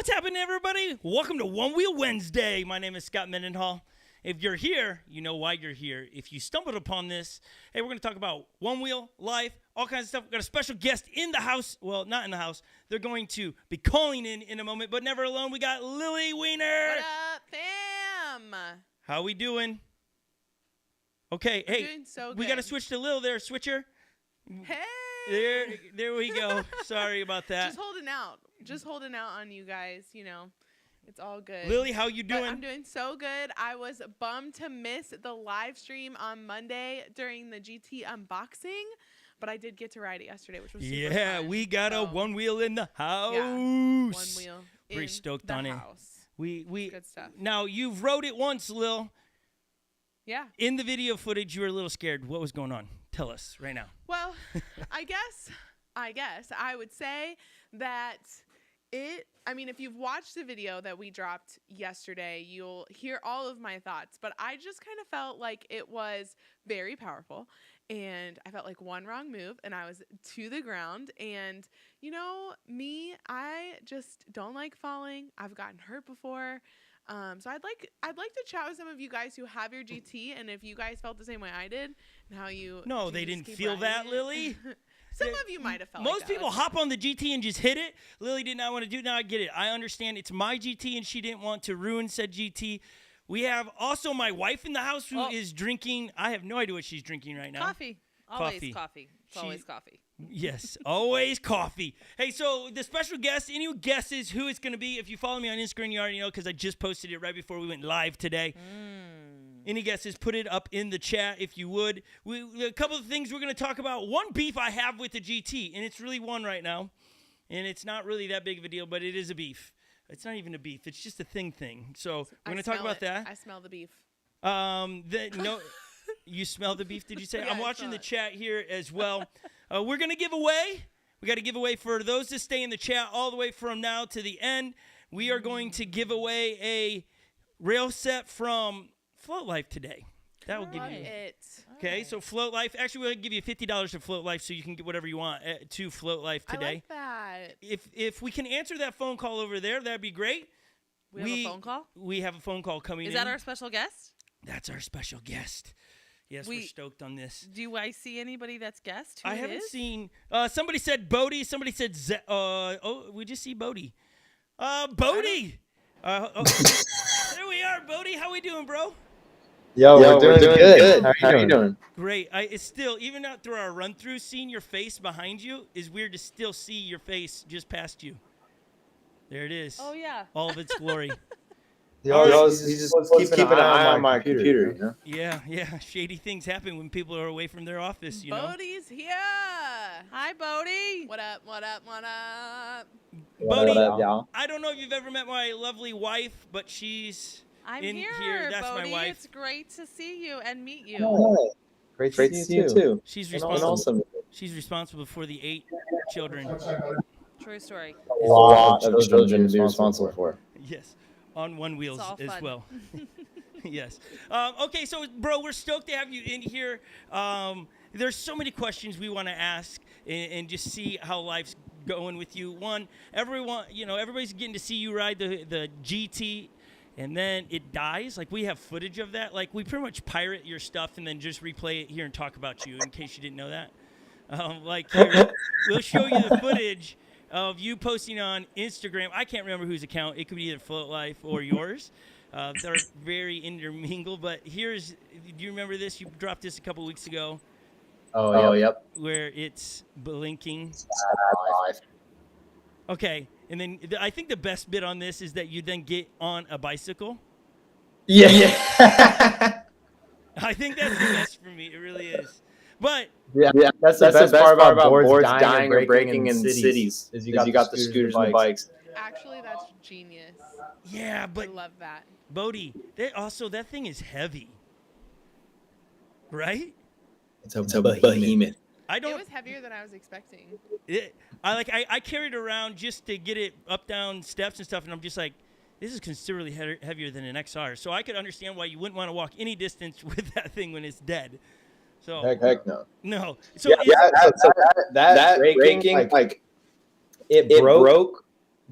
What's happening, everybody? Welcome to Onewheel Wednesday. My name is Scott Mendenhall. If you're here, you know why you're here. If you stumbled upon this, hey, we're going to talk about Onewheel, life, all kinds of stuff. We've got a special guest in the house. Well, not in the house. They're going to be calling in a moment, but never alone. We got Lily Wiener. What up, fam? How we doing? Okay, hey, doing so we good. got to switch to Lil there, switcher. Hey. There we go. Sorry about that. Just holding out on you guys, you know. It's all good. Lily, how you But doing? I'm doing so good. I was bummed to miss the live stream on Monday during the GT unboxing, but I did get to ride it yesterday, which was super fun. We got a Onewheel in the house. Yeah, Onewheel Pretty in stoked the on it. house. We Good stuff. Now you've rode it once, Lil. Yeah. In the video footage, you were a little scared. What was going on? Tell us right now. Well, I guess I would say that if you've watched the video that we dropped yesterday, you'll hear all of my thoughts. But I just kind of felt like it was very powerful. And I felt like one wrong move and I was to the ground. And, you know, me, I just don't like falling. I've gotten hurt before. So I'd like to chat with some of you guys who have your GT, and if you guys felt the same way I did, and how you No, they didn't feel that, Lily. Some of you might have felt Most like people that. hop on the GT and just hit it. Lily did not want to do it. Now I get it. I understand it's my GT, and she didn't want to ruin said GT. We have also my wife in the house who is drinking. I have no idea what she's drinking right now. Coffee. Always coffee. It's always coffee. Yes, always coffee. Hey, so the special guest, any guesses who it's going to be? If you follow me on Instagram, you already know because I just posted it right before we went live today. Any guesses, put it up in the chat if you would. A couple of things we're going to talk about. One beef I have with the GT, and it's really one right now. And it's not really that big of a deal, but it is a beef. It's not even a beef. It's just a thing. So we're going to talk about that. I smell the beef. No, you smell the beef, did you say? Yeah, I'm watching the chat here as well. We're going to give away. We got to give away for those that stay in the chat all the way from now to the end. We are going to give away a rail set from Float Life today. That will give you it. Okay, so Float Life. Actually, we'll give you $50 to Float Life so you can get whatever you want to Float Life today. I like that. If we can answer that phone call over there, that'd be great. We have a phone call? We have a phone call coming in. Is that our special guest? That's our special guest. Yes, we're stoked on this. Do I see anybody that's guest? I haven't seen. Somebody said BODHI. Somebody said we just see BODHI. BODHI. There we are, BODHI. How we doing, bro? Yo, we're doing good. How are you doing? Great. It's still, even out through our run through, seeing your face behind you is weird to still see your face just past you. There it is. Oh yeah. All of its glory. He's just keeping an eye on my computer. You know? Yeah. Shady things happen when people are away from their office, you know. BODHI's here. Hi, BODHI. What up? BODHI, y'all? I don't know if you've ever met my lovely wife, but she's I'm in here. That's BODHI. my wife. It's great to see you and meet you. Oh, great to see you too. She's And responsible. awesome. She's responsible for the 8 children. True story. A lot of children to be responsible for. Yes, on Onewheels all as fun. well. Yes. Okay, so bro, we're stoked to have you in here. There's so many questions we want to ask and just see how life's going with you. One, everybody's getting to see you ride the GT, and then it dies. Like, we have footage of that. Like, we pretty much pirate your stuff and then just replay it here and talk about you, in case you didn't know that. We'll show you the footage of you posting on Instagram. I can't remember whose account. It could be either Float Life or yours. They're very intermingled. But do you remember this? You dropped this a couple weeks ago. Oh, yep. Where it's blinking. Okay, and then I think the best bit on this is that you then get on a bicycle. Yeah. I think that's the best for me. It really is. But Yeah, that's the best part about boards dying or breaking in cities. Is you got the scooters and the bikes. Actually, that's genius. yeah, but I love that. BODHI, that thing is heavy, right? It's a behemoth. It was heavier than I was expecting. I carried it around just to get it up, down steps and stuff, and I'm just like, this is considerably heavier than an XR. So I could understand why you wouldn't want to walk any distance with that thing when it's dead. So Heck no. No. So that breaking, like it broke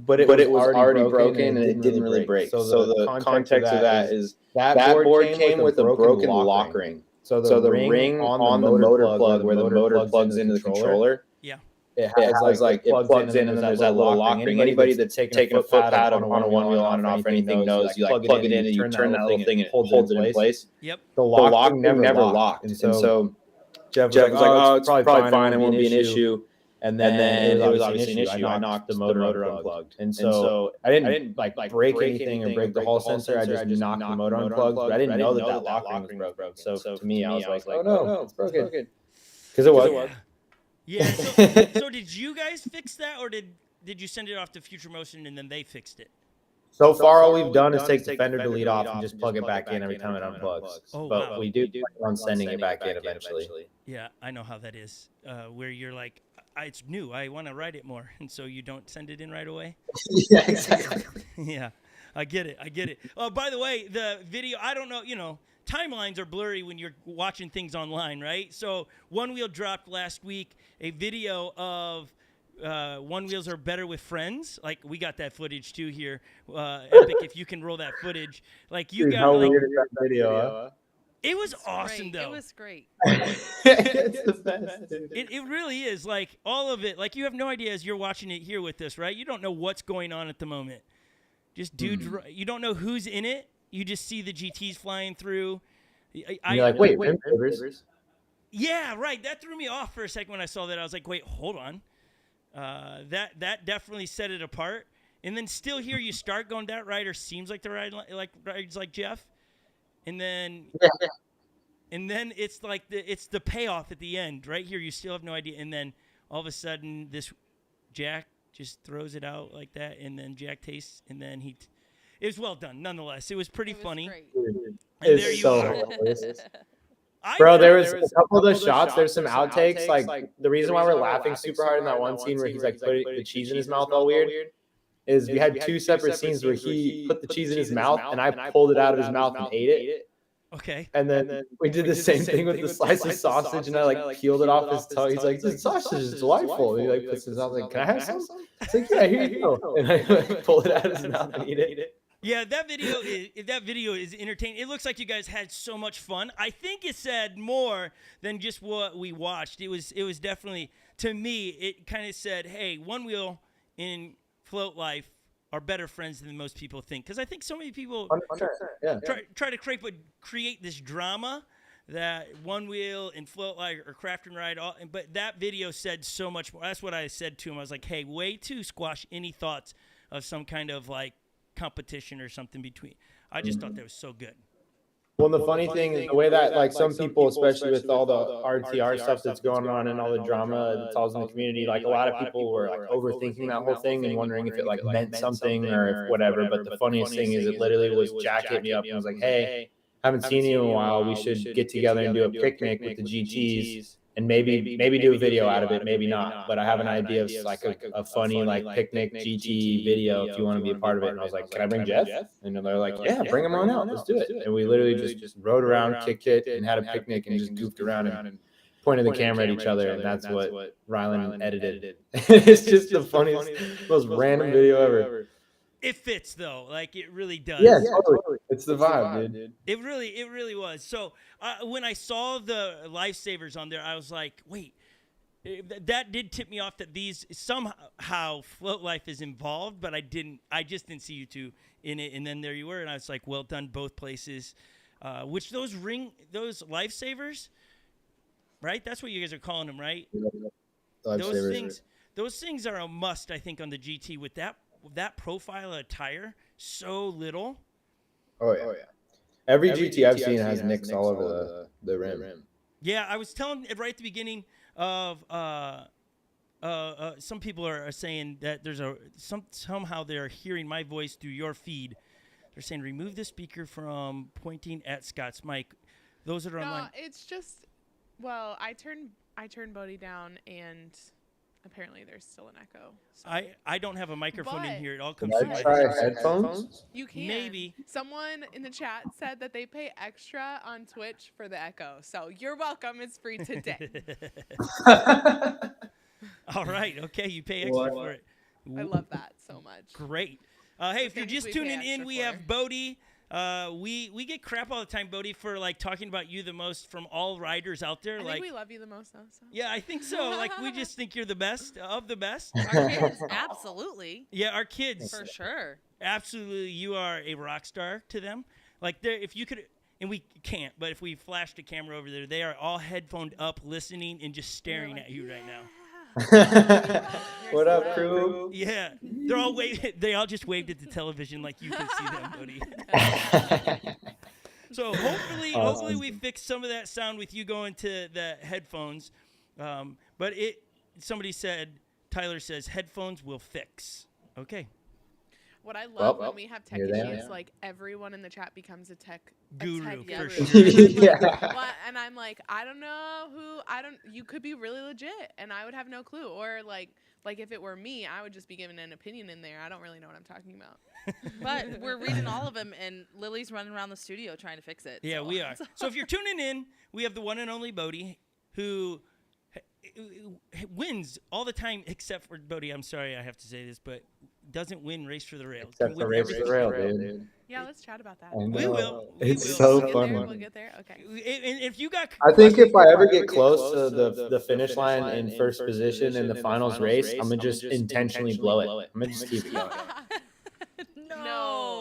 but it was already broken and it didn't really break. So the context of that is that board came with a broken lock ring. So the ring on the motor plug where the motor plugs into the controller. Yeah. It plugs in and then there's that little lock ring. Anybody that's taken a footpad on a One-Wheel on and off or anything knows you like plug it in and you turn that little thing and it holds it in place. Yep. The lock ring never locked. And so Jeff was like, oh, it's probably fine. It won't be an issue. And then it was obviously an issue. I knocked the motor unplugged. And so I didn't like break anything or break the Hall sensor. I just knocked the motor unplugged. But I didn't know that lock ring was broken. So to me, I was like, oh no, it's broken. Because it was. Yeah. So did you guys fix that, or did you send it off to Future Motion and then they fixed it? So far, all we've done is take the fender delete off and just plug it back in every time it unplugs. Oh, but wow. we do plan on sending it back in eventually. Yeah, I know how that is. Where you're like, it's new. I want to ride it more, and so you don't send it in right away. Yeah, exactly. Yeah, I get it. Oh, by the way, the video. I don't know. Timelines are blurry when you're watching things online, right? So Onewheel dropped last week a video of Onewheels are better with friends. Like, we got that footage too here. Epic, if you can roll that footage. Like, you got how like, weird is that video? it was awesome though. It was great. It's the best. It really is. Like, all of it. Like, you have no idea as you're watching it here with us, right? You don't know what's going on at the moment. Just dudes. You don't know who's in it. You just see the GTs flying through. You're like, wait, rim savers? Yeah, right. That threw me off for a second when I saw that. I was like, wait, hold on. That definitely set it apart. And then still here, you start going, that rider seems like the rides like Jeff. And then it's like it's the payoff at the end. Right here, you still have no idea. And then all of a sudden, this Jack just throws it out like that. And then Jack tastes, and then it was well done, nonetheless. It was pretty funny. Great. And there you are. Hilarious. Bro, there was a couple of those shots. There's some outtakes. Like, the reason why we're laughing super hard in that one scene where he's like putting the cheese in his mouth all weird is we had two separate scenes where he put the cheese in his mouth and I pulled it out of his mouth and ate it. Okay. And then we did the same thing with the slice of sausage and I like peeled it off his tongue. He's like, this sausage is delightful. And he like puts his mouth like, can I have some? It's like, yeah, here you go. And I pulled it out of his mouth and eat it. Yeah, that video is entertaining. It looks like you guys had so much fun. I think it said more than just what we watched. It was definitely, to me, it kind of said, hey, Onewheel in float life are better friends than most people think. Because I think so many people try to create this drama that Onewheel and float life or craft and ride. But that video said so much more. That's what I said to him. I was like, hey, way to squash any thoughts of some kind of like competition or something between. I just thought that was so good. Well, the funny thing is the way that like some people, especially with all the RTR stuff that's going on and all the drama that's all in the community, like a lot of people were like overthinking that whole thing and wondering if it like meant something or if whatever. But the funniest thing is it literally was Jack hit me up and was like, hey, haven't seen you in a while. We should get together and do a picnic with the GTs. And maybe do a video out of it, maybe not. But I have an idea of like a funny like picnic GT video if you want to be a part of it. And I was like, can I bring Jeff? And they're like, yeah, bring him on out. Let's do it. And we literally just rode around, kicked it, and had a picnic and just goofed around and pointed the camera at each other. And that's what Rylan edited. It's just the funniest, most random video ever. It fits though, like it really does. Yeah, totally. It's the vibe, dude. It really was. So when I saw the lifesavers on there, I was like, wait, that did tip me off that these somehow Float Life is involved, but I just didn't see you two in it. And then there you were, and I was like, well done, both places. Which those lifesavers, right? That's what you guys are calling them, right? Those things are a must, I think, on the GT with that profile of tire, so little. Oh yeah. Every GT I've seen has nicks all over the rim. Yeah, I was telling right at the beginning of some people are saying that there's somehow they're hearing my voice through your feed. They're saying remove the speaker from pointing at Scott's mic. Those that are online. It's just, well, I turned BODHI down and apparently there's still an echo. So. I don't have a microphone in here. It all comes through my headphones. You can. Maybe. Someone in the chat said that they pay extra on Twitch for the echo. So you're welcome. It's free today. All right. Okay. You pay extra for it. I love that so much. Great. Hey, if you're things just we tuning pay in, extra we for. have BODHI. We get crap all the time, BODHI, for like talking about you the most from all riders out there. I like, think we love you the most, though. So. yeah, I think so. Like, we just think you're the best of the best. Our kids, absolutely. Yeah, our kids, For sure. absolutely. You are a rock star to them. Like, if you could, and we can't, but if we flashed a camera over there, they are all headphoned up, listening and just staring like, at you right now. What up, crew? Yeah, they're all they all just waved at the television like you can see them, BODHI. So hopefully we fix some of that sound with you going to the headphones. But Tyler says headphones will fix. Okay. What I love Well, when we have tech here they issues, are. like everyone in the chat becomes a tech Guru, guru. for sure. And I'm like, I don't know you could be really legit and I would have no clue. Or like if it were me, I would just be giving an opinion in there. I don't really know what I'm talking about. But we're reading all of them, and Lily's running around the studio trying to fix it. Yeah, so. we are. So if you're tuning in, we have the one and only BODHI, who wins all the time, except for BODHI. I'm sorry I have to say this, but doesn't win Race for the Rails. Except for Race for the Rail, dude. Yeah, let's chat about that. We will. It's will. so We'll fun. get there. Okay. And if you got, I think if I ever get close to the finish line in first position in the finals race, I'm gonna just intentionally blow it. I'm gonna just keep it going. No.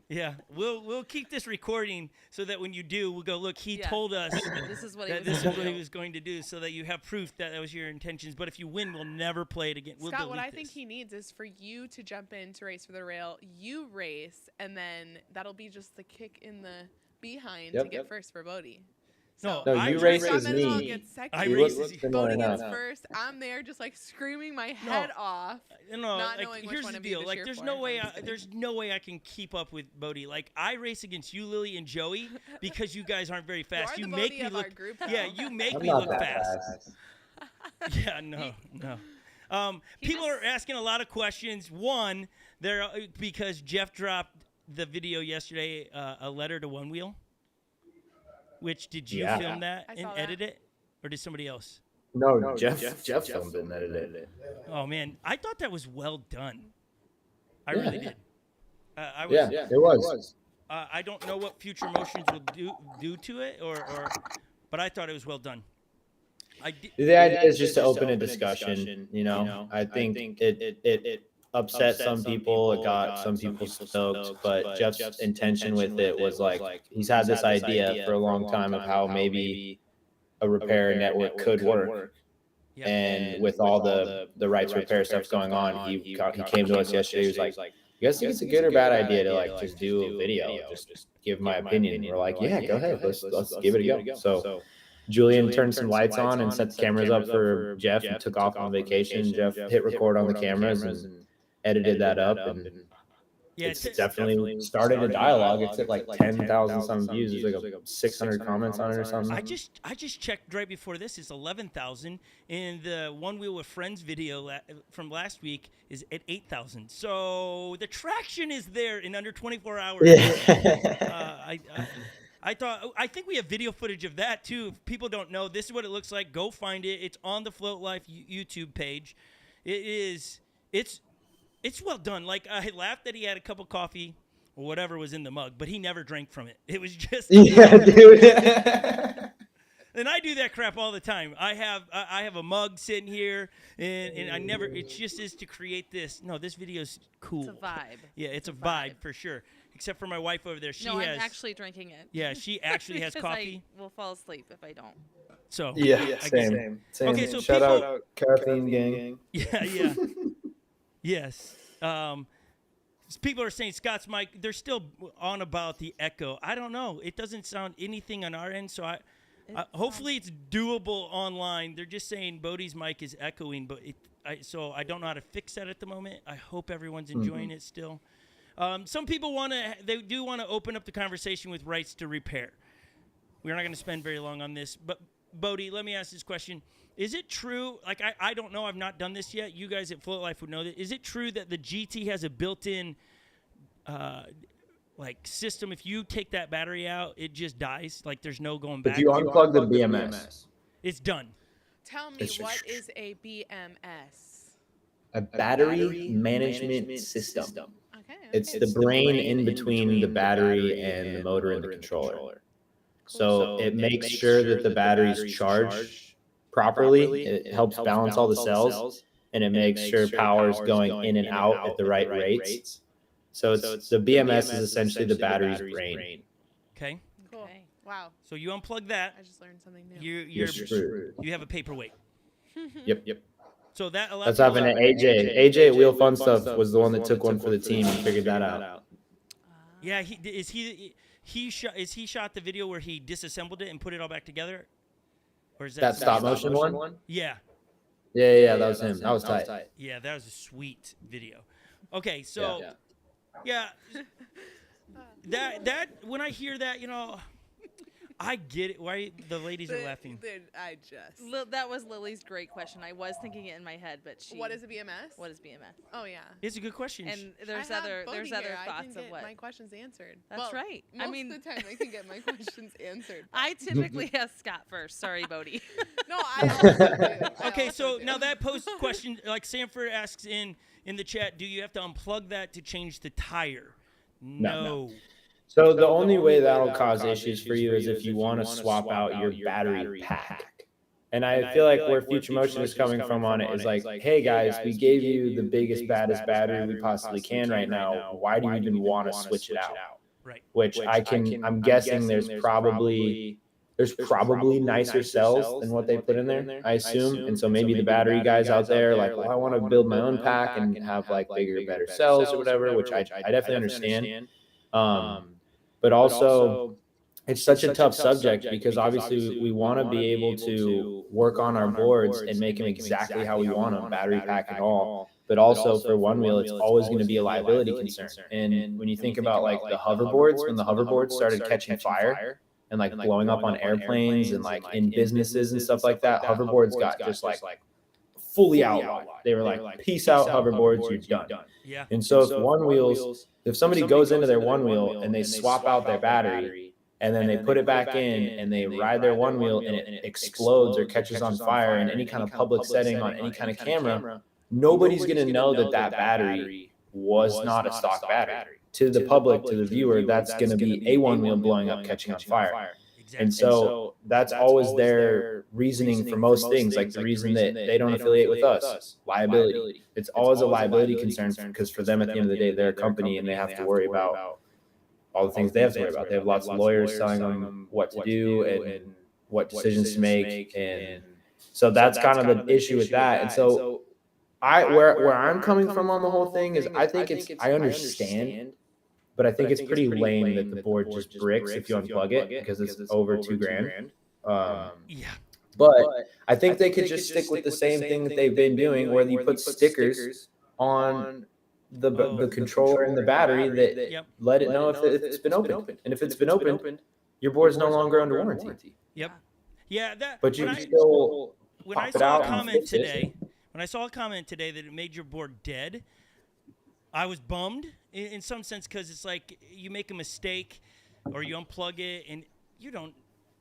yeah, we'll keep this recording so that when you do, we'll go, look, he Yeah. told us This is what he that was this is gonna what he do. was going to do, so that you have proof that was your intentions. But if you win, we'll never play it again. We'll Scott, what delete I think this. he needs is for you to jump in to Race for the Rail. You race, and then that'll be just the kick in the behind to get first for BODHI. No, No, I you race race Scott as Mendenhall me. gets second. I You race look as you. similar BODHI gets enough. first. I'm there just like screaming my head off. No, not like, knowing which here's one the of you deal. to Like, cheer there's for. no way. I'm just kidding. There's no way I can keep up with BODHI. Like, I race against you, Lily, and Joey because you guys aren't very fast. You You are the make BODHI me of look. our group, Yeah, though. you make I'm me not look that fast. fast. Yeah, no. People are asking a lot of questions. One, they're because Jeff dropped the video yesterday, a letter to Onewheel. Which did you Yeah. film that I and saw that. edit it, or did somebody else? No, Jeff filmed it and edited it. Oh man, I thought that was well done. I really did. I was. Yeah, it was. I don't know what future motions will do to it, but I thought it was well done. The idea is just to open a discussion. You know, I think it upset some people. It got some people stoked, but Jeff's intention with it was like he's had this idea for a long time of how maybe a repair network could work. Yeah. And with all the rights repair stuff going on, he came to us yesterday. He was like, "You guys think it's a good or bad idea to like just do a video, just give my opinion?" And we're like, "Yeah, go ahead. Let's give it a go." So Julian turned some lights on and set the cameras up for Jeff and took off on vacation. Jeff hit record on the cameras and edited that up, and Yeah, it's definitely started a dialogue. It's at like 10,000 some views. There's like 600 comments on it or something. I just checked right before this. It's 11,000, and the One Wheel with Friends video from last week is at 8,000. So the traction is there in under 24 hours. Yeah. I think we have video footage of that too. If people don't know, this is what it looks like. Go find it. It's on the Float Life YouTube page. It's well done. Like, I laughed that he had a cup of coffee or whatever was in the mug, but he never drank from it. It was just Yeah, dude. And I do that crap all the time. I have a mug sitting here, and I never. It just is to create this. No, this video's cool. It's a vibe. Yeah, it's a vibe for sure. Except for my wife over there. I'm actually drinking it. Yeah, she actually has Because coffee. I will fall asleep if I don't. So Yeah, I get it. same. Okay, so Shout people- out Caffeine Gang. Yeah. Yes. People are saying Scott's mic. They're still on about the echo. I don't know. It doesn't sound anything on our end. So hopefully it's doable online. They're just saying BODHI's mic is echoing, but so I don't know how to fix that at the moment. I hope everyone's enjoying it still. Some people they do want to open up the conversation with rights to repair. We're not going to spend very long on this, but BODHI, let me ask this question. Is it true, like I don't know, I've not done this yet. You guys at Float Life would know that. Is it true that the GT has a built-in system? If you take that battery out, it just dies? Like there's no going back? If you unplug the BMS. It's done. Tell me, It's what just- is a BMS? a battery management system. Okay. It's the brain in between the battery and the motor and the controller. So it makes sure that the battery's charged properly. It helps balance all the cells, and it makes sure power is going in and out at the right rates. So it's the BMS is essentially the battery's brain. Okay. Cool. Okay. Wow. So you unplug that. I just learned something new. You're screwed. you have a paperweight. Yep. So that allows. That's happening to AJ. AJ at Wheel Fun Stuff was the one that took one for the team and figured that out. Yeah, he shot the video where he disassembled it and put it all back together, or is That stop motion one? Yeah. Yeah, that was him. That was tight. Yeah, that was a sweet video. Okay, so yeah, that when I hear that, I get it. Why the ladies are laughing? I just. That was Lily's great question. I was thinking it in my head, but What is a BMS? What is BMS? Oh yeah. It's a good question. And there's I have other Bodhi here. I thoughts can of get what. my questions answered. That's right. Most I mean, of the time I can get my questions answered. I typically ask Scott first. Sorry, Bodhi. No, I also do. Okay, so now that post question, like Sanford asks in the chat, do you have to unplug that to change the tire? No. So the only way that'll cause issues for you is if you want to swap out your battery pack. And I feel like where Future Motion is coming from on it is like, hey guys, we gave you the biggest, baddest battery we possibly can right now. Why do you even want to switch it out? Right. Which I'm guessing there's probably nicer cells than what they put in there, I assume. And so maybe the battery guys out there like, well, I want to build my own pack and have like bigger, better cells or whatever, which I definitely understand. But also, it's such a tough subject because obviously we want to be able to work on our boards and make them exactly how we want them, battery pack and all. But also for Onewheel, it's always going to be a liability concern. And when you think about like the hoverboards, when the hoverboards started catching fire and like blowing up on airplanes and like in businesses and stuff like that, hoverboards got just like fully outlawed. They were like, peace out, hoverboards, you're done. Yeah. And so if somebody goes into their Onewheel and they swap out their battery and then they put it back in and they ride their Onewheel and it explodes or catches on fire in any kind of public setting on any kind of camera, nobody's going to know that battery was not a stock battery. To the public, to the viewer, that's going to be a Onewheel blowing up, catching on fire. And so that's always their reasoning for most things, like the reason that they don't affiliate with us, liability. It's always a liability concern because for them at the end of the day, they're a company and they have to worry about all the things they have to worry about. They have lots of lawyers telling them what to do and what decisions to make. And so that's kind of the issue with that. And so where I'm coming from on the whole thing is I understand. But I think it's pretty lame that the board just bricks if you unplug it because it's over $2,000. Yeah. But I think they could just stick with the same thing that they've been doing, where you put stickers on the controller and the battery that let it know if it's been opened. And if it's been opened, your board is no longer under warranty. Yep. Yeah. But you can still when I pop it saw out a and comment fix it. today, that it made your board dead, I was bummed in some sense because it's like you make a mistake or you unplug it and you don't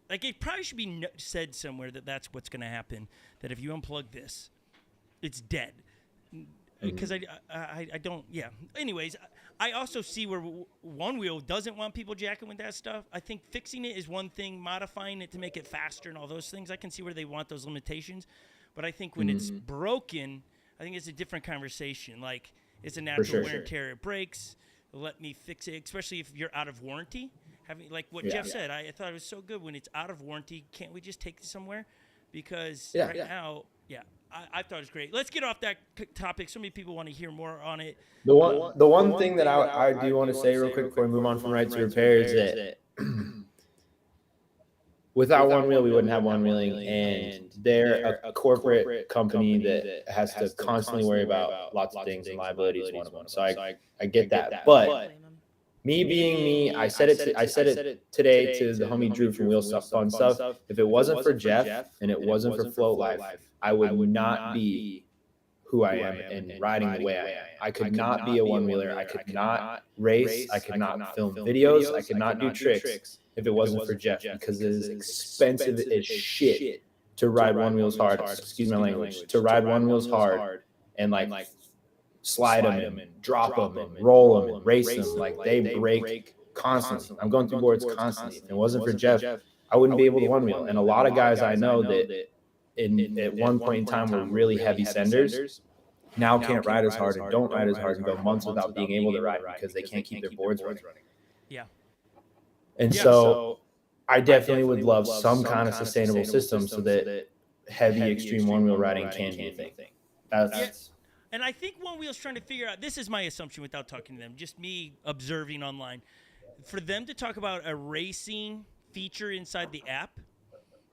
like it probably should be said somewhere that that's what's going to happen, that if you unplug this it's dead, because I don't anyways, I also see where Onewheel doesn't want people jacking with that stuff. I think fixing it is one thing, modifying it to make it faster and all those things I can see where they want those limitations, but I think when it's broken I think it's a different conversation. Like it's a natural wear and tear. It breaks. Let me fix it, especially if you're out of warranty. Having like what Jeff said, I thought it was so good when it's out of warranty. Can't we just take it somewhere? Because now, I thought it was great. Let's get off that topic. So many people want to hear more on it. The one thing that I do want to say real quick before we move on from right to repair is that without Onewheel, we wouldn't have Onewheeling, and they're a corporate company that has to constantly worry about lots of things, and liability is one of them. So I get that. But me being me, I said it today to the homie Drew from Wheel Stuff Fun Stuff. If it wasn't for Jeff and it wasn't for Float Life, I would not be who I am and riding the way I am. I could not be a one-wheeler. I could not race. I could not film videos. I could not do tricks if it wasn't for Jeff, because it is expensive as shit to ride Onewheels hard. Excuse my language. To ride Onewheels hard and like slide them and drop them and roll them and race them. Like they break constantly. I'm going through boards constantly. If it wasn't for Jeff, I wouldn't be able to one wheel. And a lot of guys I know that at one point in time were really heavy senders. Now can't ride as hard and don't ride as hard and go months without being able to ride because they can't keep their boards running. Yeah. And so I definitely would love some kind of sustainable system so that heavy extreme one wheel riding can be a thing. That's And I think One Wheel's trying to figure out, this is my assumption without talking to them, just me observing online. For them to talk about a racing feature inside the app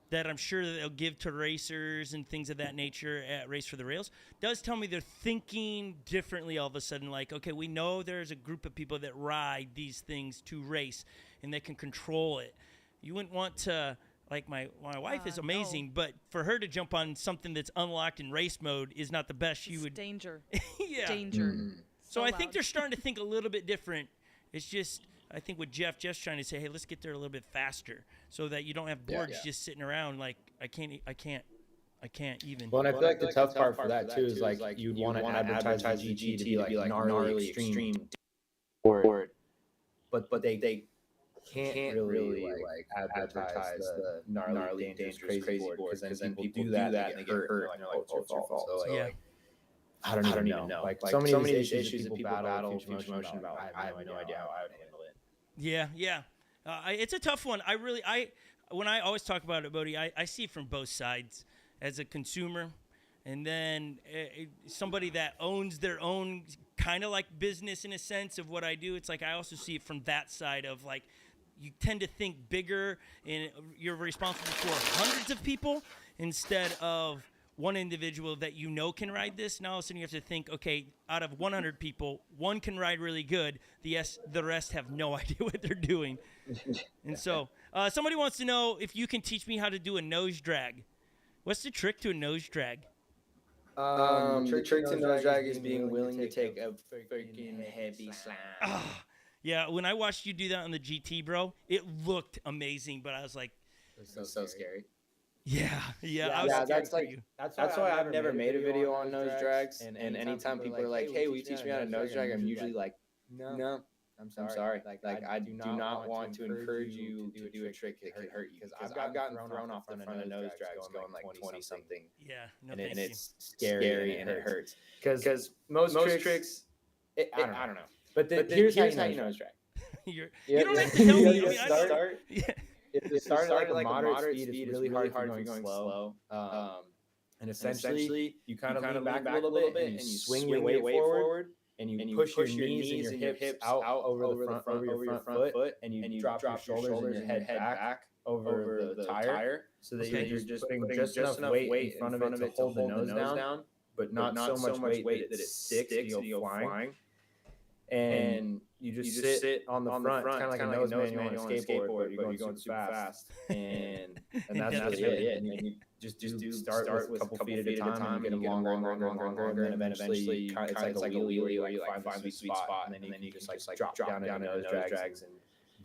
that I'm sure that they'll give to racers and things of that nature at Race for the Rails does tell me they're thinking differently all of a sudden. Like, okay, we know there's a group of people that ride these things to race and they can control it. You wouldn't want to, like my wife is amazing, but for her to jump on something that's unlocked in race mode is not the best. It's would danger. Yeah. Danger. So I think they're starting to think a little bit different. It's just, I think with Jeff's trying to say, hey, let's get there a little bit faster so that you don't have boards just sitting around like I can't even. Well, and I feel like the tough part for that too is like you'd want to advertise the GT to be like gnarly extreme board, but they can't really like advertise the gnarly dangerous crazy board because then people do that and they get hurt and they're like, oh, it's your fault. So like, I don't even know. Like so many of these issues that people battle future motion about, I have no idea how I would handle it. Yeah. It's a tough one. When I always talk about it, BODHI, I see it from both sides as a consumer, and then somebody that owns their own kind of like business in a sense of what I do. It's like I also see it from that side of like you tend to think bigger and you're responsible for hundreds of people instead of one individual that you know can ride this. Now all of a sudden you have to think, okay, out of 100 people, one can ride really good. The rest have no idea what they're doing. And so somebody wants to know if you can teach me how to do a nose drag. What's the trick to a nose drag? The trick to nose drag is being willing to take a freaking heavy slam. Yeah, when I watched you do that on the GT, bro, it looked amazing, but I was like, it was so scary. Yeah, I was scared for you. That's why I've never made a video on nose drags. And anytime people are like, "Hey, will you teach me how to nose drag?" I'm usually like, "No, I'm sorry. Like I do not want to encourage you to do a trick that could hurt you because I've gotten thrown off the front of nose drags going like 20 something. Yeah, no, and it's scary and it hurts because most tricks, I don't know. But here's how you nose drag. You don't have to tell me. I mean, start. If it started at like a moderate speed, it's really hard if you're going slow. And essentially, you kind of lean back a little bit and you swing your weight forward and you push your knees and your hips out over your front foot and you drop your shoulders and your head back over the tire so that you're just putting just enough weight in front of it to hold the nose down, but not so much weight that it sticks and you go flying. And you just sit on the front. It's kind of like a nose manual on a skateboard, but you're going super fast. And that's really it. And you just start with a couple feet at a time and get them longer, and then eventually it's like a wheelie where you like find the sweet spot, and then you just like drop down into nose drags and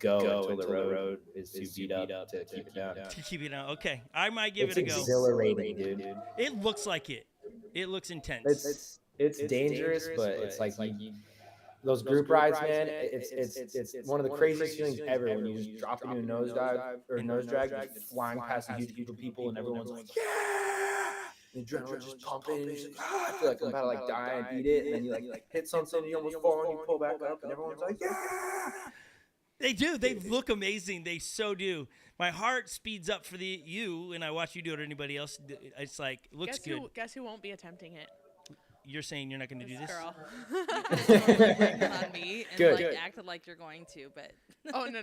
go until the road is too beat up to keep it down. To keep it down. Okay, I might give it a go. It's exhilarating, dude. It looks like it. It looks intense. It's dangerous, but it's like those group rides, man, it's one of the craziest feelings ever when you just drop into a nosedive or a nose drag, flying past a huge group of people, and everyone's like, yeah! And the adrenaline's just pumping, and you're just like, I feel like I'm about to like die and beat it, and then you like hit something, you almost fall, and you pull back up, and everyone's like, yeah! They do. They look amazing. They so do. My heart speeds up for you, and I watch you do it or anybody else. It's like, it looks good. Guess who won't be attempting it? You're saying you're not going to do this? Girl. On me and Good. acted like you're going to, but Oh no,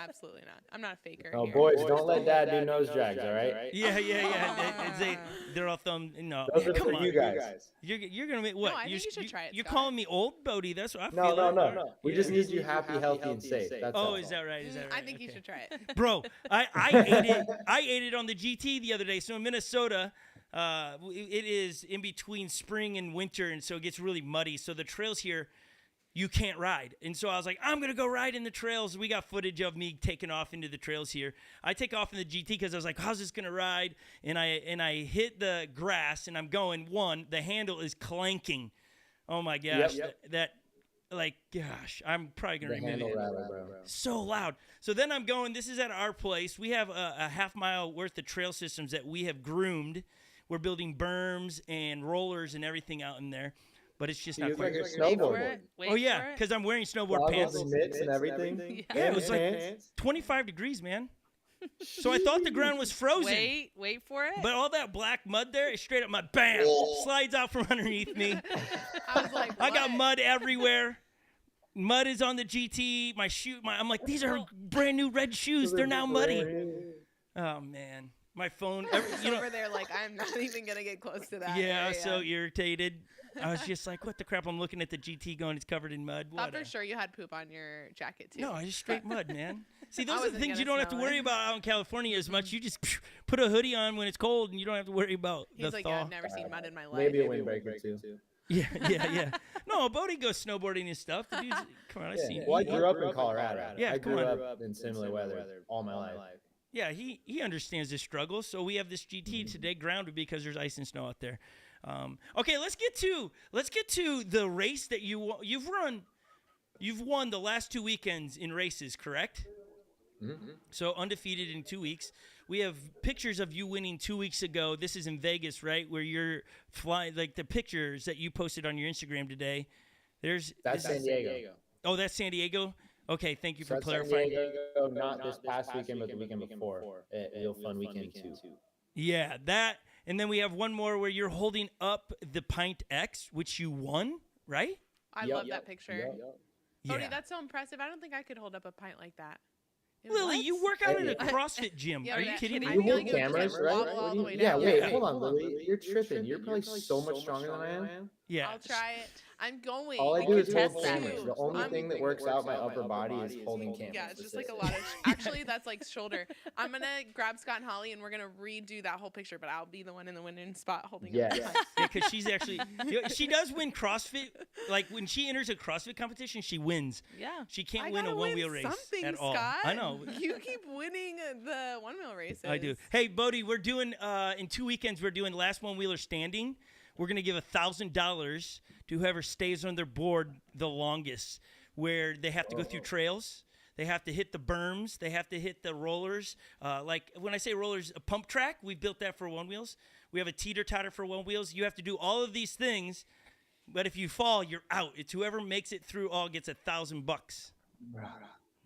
absolutely not. I'm not a faker. Oh, here. boys, don't let Dad do nose drags, all right? Yeah. They're all thumb. No, Those are come for on. you guys. You're gonna make what? No, I think you should try it. You're Scott. calling me old, BODHI? That's what I feel. No. We just need you happy, healthy, and safe. That's all. Is that right? I think you should try it. Bro, I ate it. I ate it on the GT the other day. So in Minnesota, it is in between spring and winter, and so it gets really muddy. So the trails here, you can't ride. And so I was like, I'm going to go ride in the trails. We got footage of me taking off into the trails here. I take off in the GT because I was like, how's this going to ride? And I hit the grass, and I'm going, the handle is clanking Oh my gosh, Yep. that like gosh, I'm probably gonna The remove handle it. rattle, bro. So loud. So then I'm going. This is at our place. We have a half-mile worth of trail systems that we have groomed. We're building berms and rollers and everything out in there, but it's just not It's quite. like a Wait for snowboard. it. Wait Oh yeah, for it. because I'm wearing snowboard Goggles pants. and mitts and everything. Yeah, it was like pants. 25 degrees, man. So I thought the ground was frozen. Wait for it. But all that black mud there is straight up my bam slides out from underneath me. I was like, I got what? mud everywhere. Mud is on the GT. I'm like, these are brand new red shoes. They're now muddy. Oh man, my phone. Over there, like, I'm not even gonna get close to that. Yeah, I was area. so irritated. I was just like, what the crap? I'm looking at the GT going, it's covered in mud. Thought What for a- sure you had poop on your jacket too. No, I just straight mud, man. See, those are the wasn't things gonna you don't have to smell worry it. about out in California as much. You just put a hoodie on when it's cold, and you don't have to worry about He's the like, thaw. yeah, I've never seen mud in my life. Maybe a windbreaker too. Yeah. No, Bodie goes snowboarding and stuff. The dude's, come on, I see. Well, I grew up in Colorado. Yeah, I come grew on. up in similar weather all my life. Yeah, he understands this struggle. So we have this GT today grounded because there's ice and snow out there. Okay, let's get to the race that you've run. You've won the last 2 weekends in races, correct? Mm-hmm. So undefeated in 2 weeks. We have pictures of you winning 2 weeks ago. This is in Vegas, right? Where you're flying, like the pictures that you posted on your Instagram today. That's San Diego. Oh, that's San Diego? Okay, thank you So for that's San clarifying. Diego, not this past weekend, but the weekend before. A real fun weekend too. Yeah, that. And then we have one more where you're holding up the Pint X, which you won, right? I Yep. love that picture. Yeah. Bodhi, that's so impressive. I don't think I could hold up a pint like that. Lily, What? you work out at a Hey. CrossFit gym. Yeah, Are but you that- kidding I me? You feel hold like it would cameras, just right? wobble all the way Yeah, down. wait, Yeah. hold on, Lily. You're tripping. You're probably so much stronger than I am. Yeah. I'll try it. I'm going. All I We do can is hold test that. cameras. The only I'm- thing that works out my upper body is holding cameras. Yeah, it's just like a That's lot it. of. Actually, that's like shoulder. I'm gonna grab Scott and Holly, and we're gonna redo that whole picture. But I'll be the one in the winning spot holding. up the Yes. pint. Because she's actually, she does win CrossFit. Like when she enters a CrossFit competition, she wins. Yeah. She can't I win a gotta one-wheel win race something, at all. Scott. I know. You keep winning the one-wheel races. I do. Hey, Bodhi, we're doing in 2 weekends. We're doing last one-wheeler standing. We're gonna give $1,000 to whoever stays on their board the longest, where they have to go through trails. They have to hit the berms. They have to hit the rollers. Like when I say rollers, a pump track. We built that for one wheels. We have a teeter-totter for one wheels. You have to do all of these things, but if you fall, you're out. It's whoever makes it through all gets $1,000.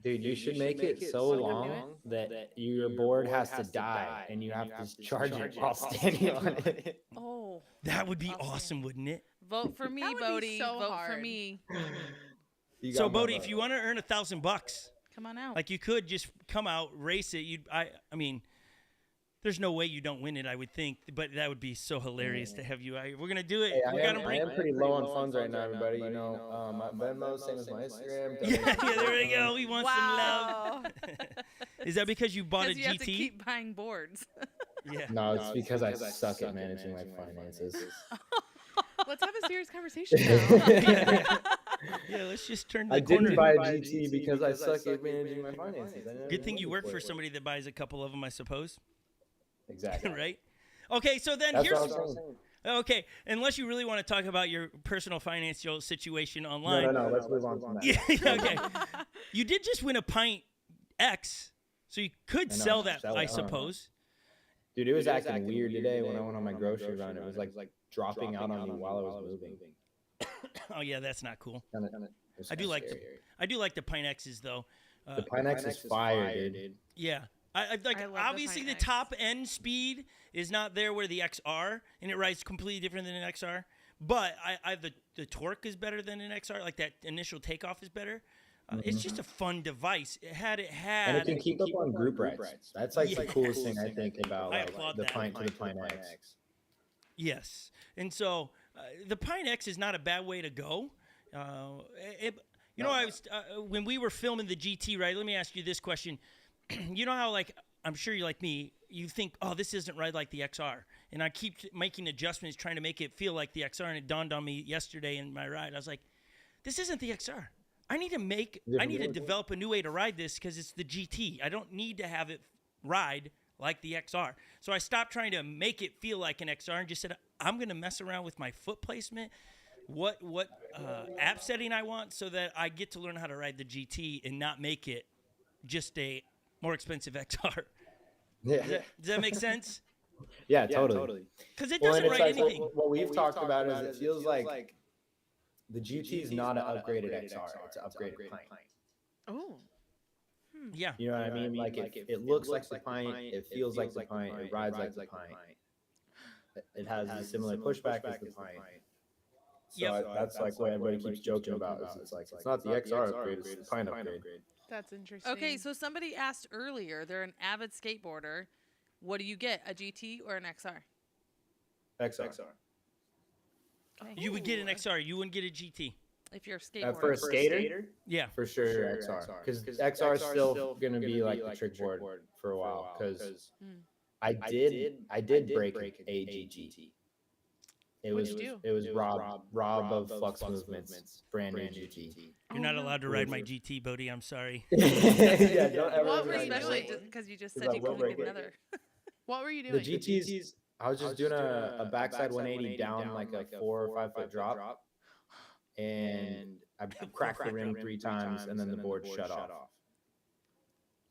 Dude, you should make it so long that your board has to die and you have to charge it while standing on it. Oh, That would be I'll stand. awesome, wouldn't it? vote for me, That would be Bodhi. so Vote for hard. me. You So, got my Bodhi, vote. if you want to earn $1,000, Come on out. like you could just come out, race it. I mean, there's no way you don't win it, I would think, but that would be so hilarious to have you out here. We're gonna do it. Hey, we I gotta am bring. pretty low on funds right now, everybody. You know, my Venmo, same as my Instagram. Yeah, there we go. We want wow. some love. Is that because you bought a Because you have to GT? keep buying boards. Yeah. No, it's because I suck at managing my finances. Let's have a serious conversation now. Yeah, let's just turn the I corner. didn't buy a GT because I suck at managing my finances. I never Good thing did you it work for before. somebody that buys a couple of them, I suppose. Exactly. Right? Okay, so then That's here's. what I'm saying. Okay, unless you really want to talk about your personal financial situation online. No. Let's move on from that. Yeah, okay. You did just win a Pint X, so you could I know, sell that, sell I it, suppose. Dude, it was acting weird today when I went on my grocery run. It was like dropping out on me while I was moving. Oh yeah, that's not cool. Kinda- it I was do kinda like scary. I do like the Pint X's though. The Pine X is fire, dude. Yeah. I like I love the obviously Pint the X. top end speed is not there where the XR, and it rides completely different than an XR. But I the torque is better than an XR. Like that initial takeoff is better. It's just a fun device. And it can keep up on group rides. That's like the coolest thing I think about I like, applaud the that. Pine to the Pine X. Yes, and so the Pine X is not a bad way to go. I was when we were filming the GT, right? Let me ask you this question. You know how, like, I'm sure you're like me, you think, oh, this isn't right like the XR. And I keep making adjustments trying to make it feel like the XR, and it dawned on me yesterday in my ride. I was like, this isn't the XR. I need to develop a new way to ride this because it's the GT. I don't need to have it ride like the XR. So I stopped trying to make it feel like an XR and just said, I'm going to mess around with my foot placement, what app setting I want so that I get to learn how to ride the GT and not make it just a more expensive XR. Yeah. Does that make sense? Yeah, totally. Because it Well, doesn't and it's ride like anything. what we've talked about is it feels like the GT is not an upgraded XR; it's an upgraded pint. Oh. Yeah. You know what I mean? Like it looks like the pint, it feels like the pint, it rides like the pint. It has a similar pushback as the pint. So that's like what everybody keeps joking about. It's like it's not the XR upgrade, it's the pint upgrade. That's interesting. Okay, so somebody asked earlier, they're an avid skateboarder. What do you get, a GT or an XR? XR. Okay. You would get an XR. You wouldn't get a GT. If you're a skateboarder. For a skater? Yeah. For sure, XR. Because XR is still going to be like the trick board for a while. Because I did break a GT. It was Rob of Flux Movements, brand new GT. You're not allowed to ride my GT, BODHI. I'm sorry. Yeah, don't ever. What were you Especially doing? because you just said you couldn't get another. What were you doing? The GTs, I was just doing a backside 180 down like a 4 or 5 foot drop. And I cracked the rim 3 times, and then the board shut off.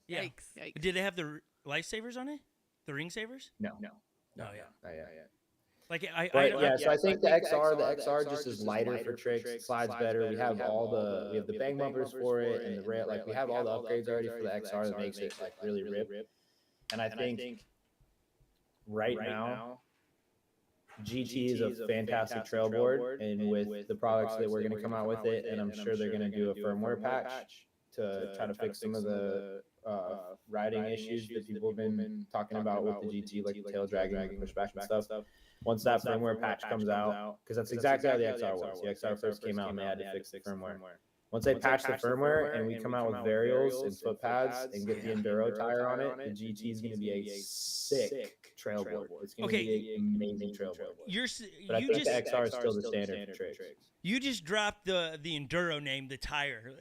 Yeah. Yikes. Did they have the lifesavers on it? The ring savers? No. Oh yeah. Yeah. Like So I think the XR just is lighter for tricks, slides better. We have the bang bumpers for it, and the rail. Like we have all the upgrades already for the XR that makes it like really rip. And I think right now, GT is a fantastic trail board, and with the products that we're going to come out with it, and I'm sure they're going to do a firmware patch to try to fix some of the riding issues that people have been talking about with the GT, like the tail dragging and pushback and stuff. Once that firmware patch comes out, because that's exactly how the XR was. The XR first came out and they had to fix the firmware. Once they patch the firmware and we come out with varials and foot pads and get the enduro tire on it, the GT is going to be a sick trail board. It's going to be an amazing trail board. But I think the XR is still the standard for tricks. You just dropped the enduro name, the tire.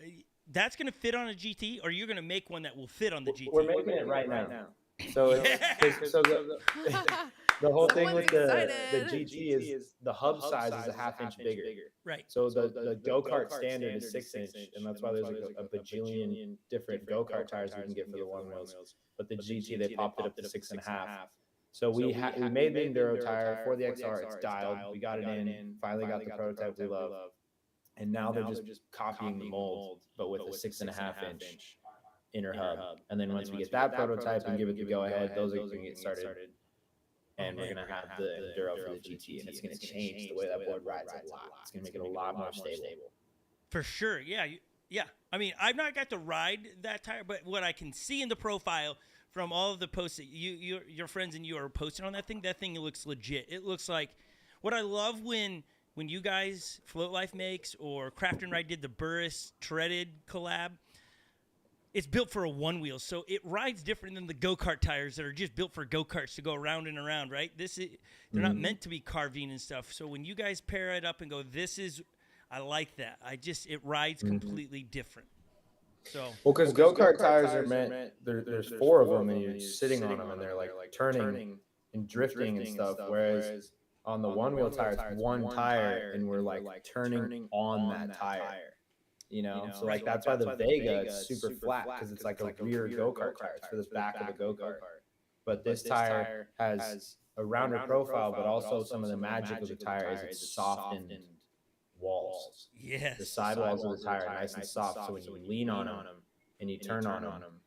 That's going to fit on a GT, or you're going to make one that will fit on the GT? We're making it right now. So, the whole thing with the GT is the hub size is a half-inch bigger. Right. So the go-kart standard is 6-inch, and that's why there's like a bajillion different go-kart tires we can get for the Onewheels. But the GT, they popped it up to 6.5. So we made the enduro tire for the XR. It's dialed. We got it in. Finally got the prototype we love. And now they're just copying the mold, but with a 6.5-inch inner hub. And then once we get that prototype and give it the go-ahead, those are going to get started. And we're going to have the enduro for the GT, and it's going to change the way that board rides a lot. It's going to make it a lot more stable. For sure, yeah. I mean, I've not got to ride that tire, but what I can see in the profile from all of the posts that your friends and you are posting on that thing looks legit. It looks like what I love when you guys, Float Life makes, or Craft and Ride did the Burris Treaded collab. It's built for a one-wheel, so it rides different than the go-kart tires that are just built for go-karts to go around and around, right? They're not meant to be carving and stuff. So when you guys pair it up and go, I like that. It rides completely different. So because go-kart tires are meant, there's 4 of them, and you're sitting on them, and they're like turning and drifting and stuff, whereas on the one-wheel tire, it's one tire, and we're like turning on that tire. You know, so like that's why the Vega is super flat, because it's like a rear go-kart tire. It's for the back of the go-kart. But this tire has a rounder profile, but also some of the magic of the tire is it's softened walls. yes, The sidewalls of the tire are nice and soft, so when you lean on them and you turn on them,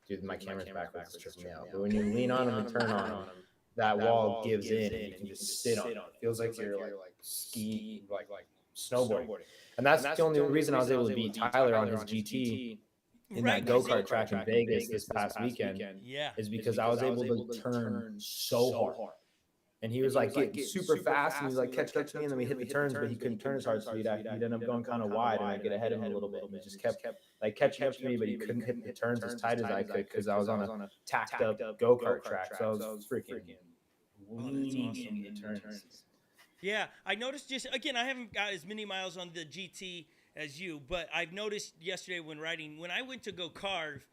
dude, my camera's backwards, it's tripping me out. But when you lean on them and turn on them, that wall gives in, and you can just sit on it. It feels like you're like snowboarding. And that's the only reason I was able to beat Tyler on his GT in that go-kart track in Vegas this past weekend. Yeah, is because I was able to turn so hard. And he was like getting super fast, and he was like catching up to me, and then we hit the turns, but he couldn't turn as hard, so he'd end up going kind of wide, and I'd get ahead of him a little bit, and he just kept like catching up to me, but he couldn't hit the turns as tight as I could, because I was on a tacked up go-kart track, so I was freaking leaning in the turns. Yeah, I noticed I haven't got as many miles on the GT as you, but I've noticed yesterday when I went to go carve,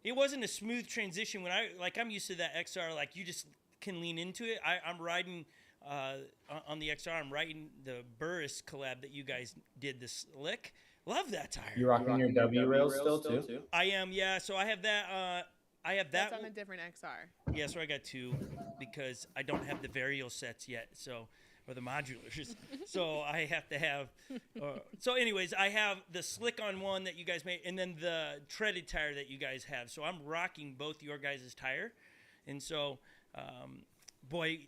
it wasn't a smooth transition. I'm used to that XR, like you just can lean into it. I'm riding on the XR. I'm riding the Burris collab that you guys did, the slick. Love that tire. You rocking your W rails still too? I am, yeah. So I have that. I have that. That's on a different XR. Yeah, so I got 2 because I don't have the varial sets yet. So, or the modulars. So I have to have. So, anyways, I have the slick on one that you guys made, and then the treaded tire that you guys have. So I'm rocking both your guys' tire, and so, boy,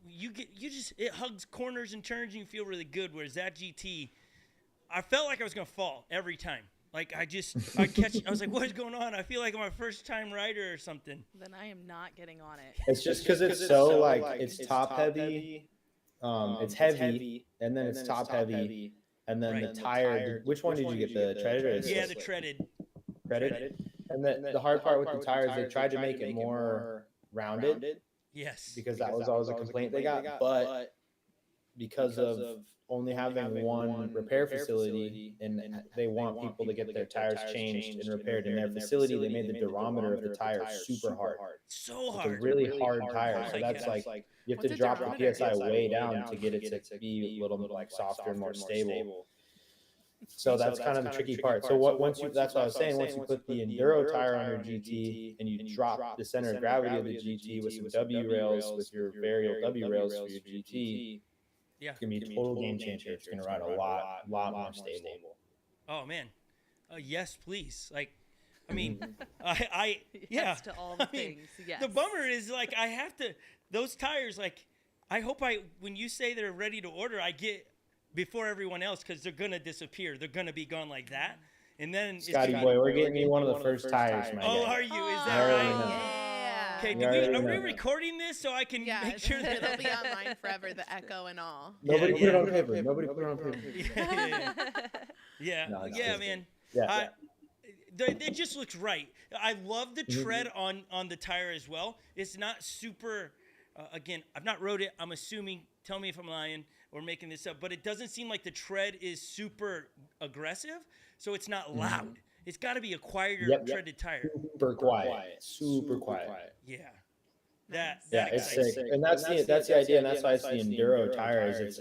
it hugs corners and turns, and you feel really good. Whereas that GT, I felt like I was gonna fall every time. Like I was like, what is going on? I feel like I'm a first time rider or something. Then I am not getting on it. It's just because it's so like it's top heavy, it's heavy, and then it's top heavy, and then the tire. Which one did you get? The treaded or the Yeah, the treaded. Treaded. And the hard part with the tires, they tried to make it more rounded. Yes. Because that was always a complaint they got, but because of only having one repair facility and they want people to get their tires changed and repaired in their facility, they made the durometer of the tire super hard. So hard. It's a really hard tire. So that's like you have to drop the PSI way down to get it to be a little bit like softer and more stable. So that's kind of the tricky part. So that's what I was saying. Once you put the enduro tire on your GT and you drop the center of gravity of the GT with some W rails, with your varial W rails for your GT, it's gonna be a total game changer. It's gonna ride a lot more stable. Oh man, yes, please. Like, I mean, I Yes to all the things. Yes. The bummer is like I have to those tires. Like, I hope when you say they're ready to order, I get before everyone else because they're gonna disappear. They're gonna be gone like that, and then Scotty boy, we're getting you one of the first tires, my guy. Are you? Is that right? Yeah. Okay, are we recording this so I can make sure that it'll be online forever, the echo and all. Nobody put it on paper. Nobody put it on paper. Yeah, No, man. Yeah. It just looks right. I love the tread on the tire as well. It's not super. Again, I've not rode it. I'm assuming. Tell me if I'm lying or making this up. But it doesn't seem like the tread is super aggressive, so it's not loud. It's got to be a quieter treaded tire. Super quiet. Super quiet. Yeah. That it's sick. And that's the idea, and that's why it's the enduro tires.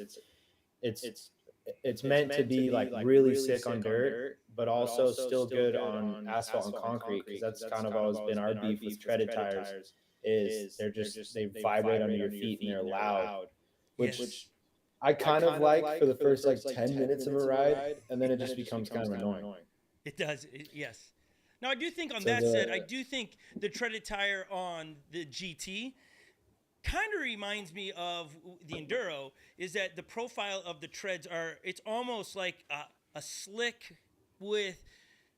It's meant to be like really sick on dirt, but also still good on asphalt and concrete, because that's kind of always been our beef with treaded tires. Is they vibrate under your feet and they're loud, which I kind of like for the first like 10 minutes of a ride, and then it just becomes kind of annoying. It does, yes. Now, I do think on that said, I do think the treaded tire on the GT kind of reminds me of the Enduro, is that the profile of the treads it's almost like a slick with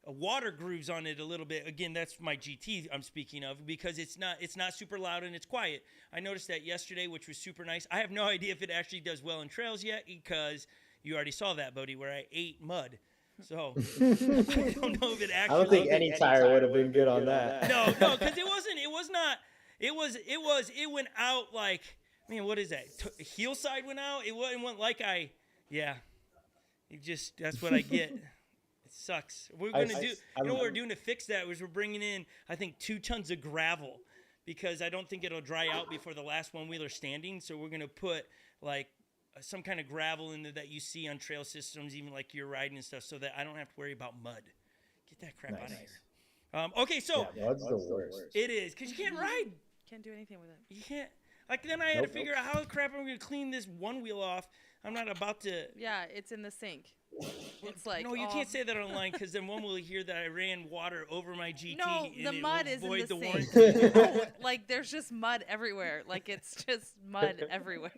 water grooves on it a little bit. Again, that's my GT I'm speaking of, because it's not super loud and it's quiet. I noticed that yesterday, which was super nice. I have no idea if it actually does well in trails yet, because you already saw that, Bodhi, where I ate mud. So I don't know if it actually. I don't think any tire would have been good on that. No, because it went out like, man, what is that? Heel side went out. It went like that's what I get. It sucks. We're gonna what we're doing to fix that was we're bringing in, I think, 2 tons of gravel, because I don't think it'll dry out before the last one-wheeler standing. So we're gonna put like some kind of gravel in there that you see on trail systems, even like you're riding and stuff, so that I don't have to worry about mud. Get that crap out of here. Okay, so mud's the worst. It is, because you can't ride. Can't do anything with it. You can't. Like, then I had to figure out how the crap I'm going to clean this one wheel off. I'm not about to. Yeah, it's in the sink. It's like. No, you can't say that online, because then one will hear that I ran water over my GT. No, and the mud is in the the sink. No, like, there's just mud everywhere. Like, it's just mud everywhere.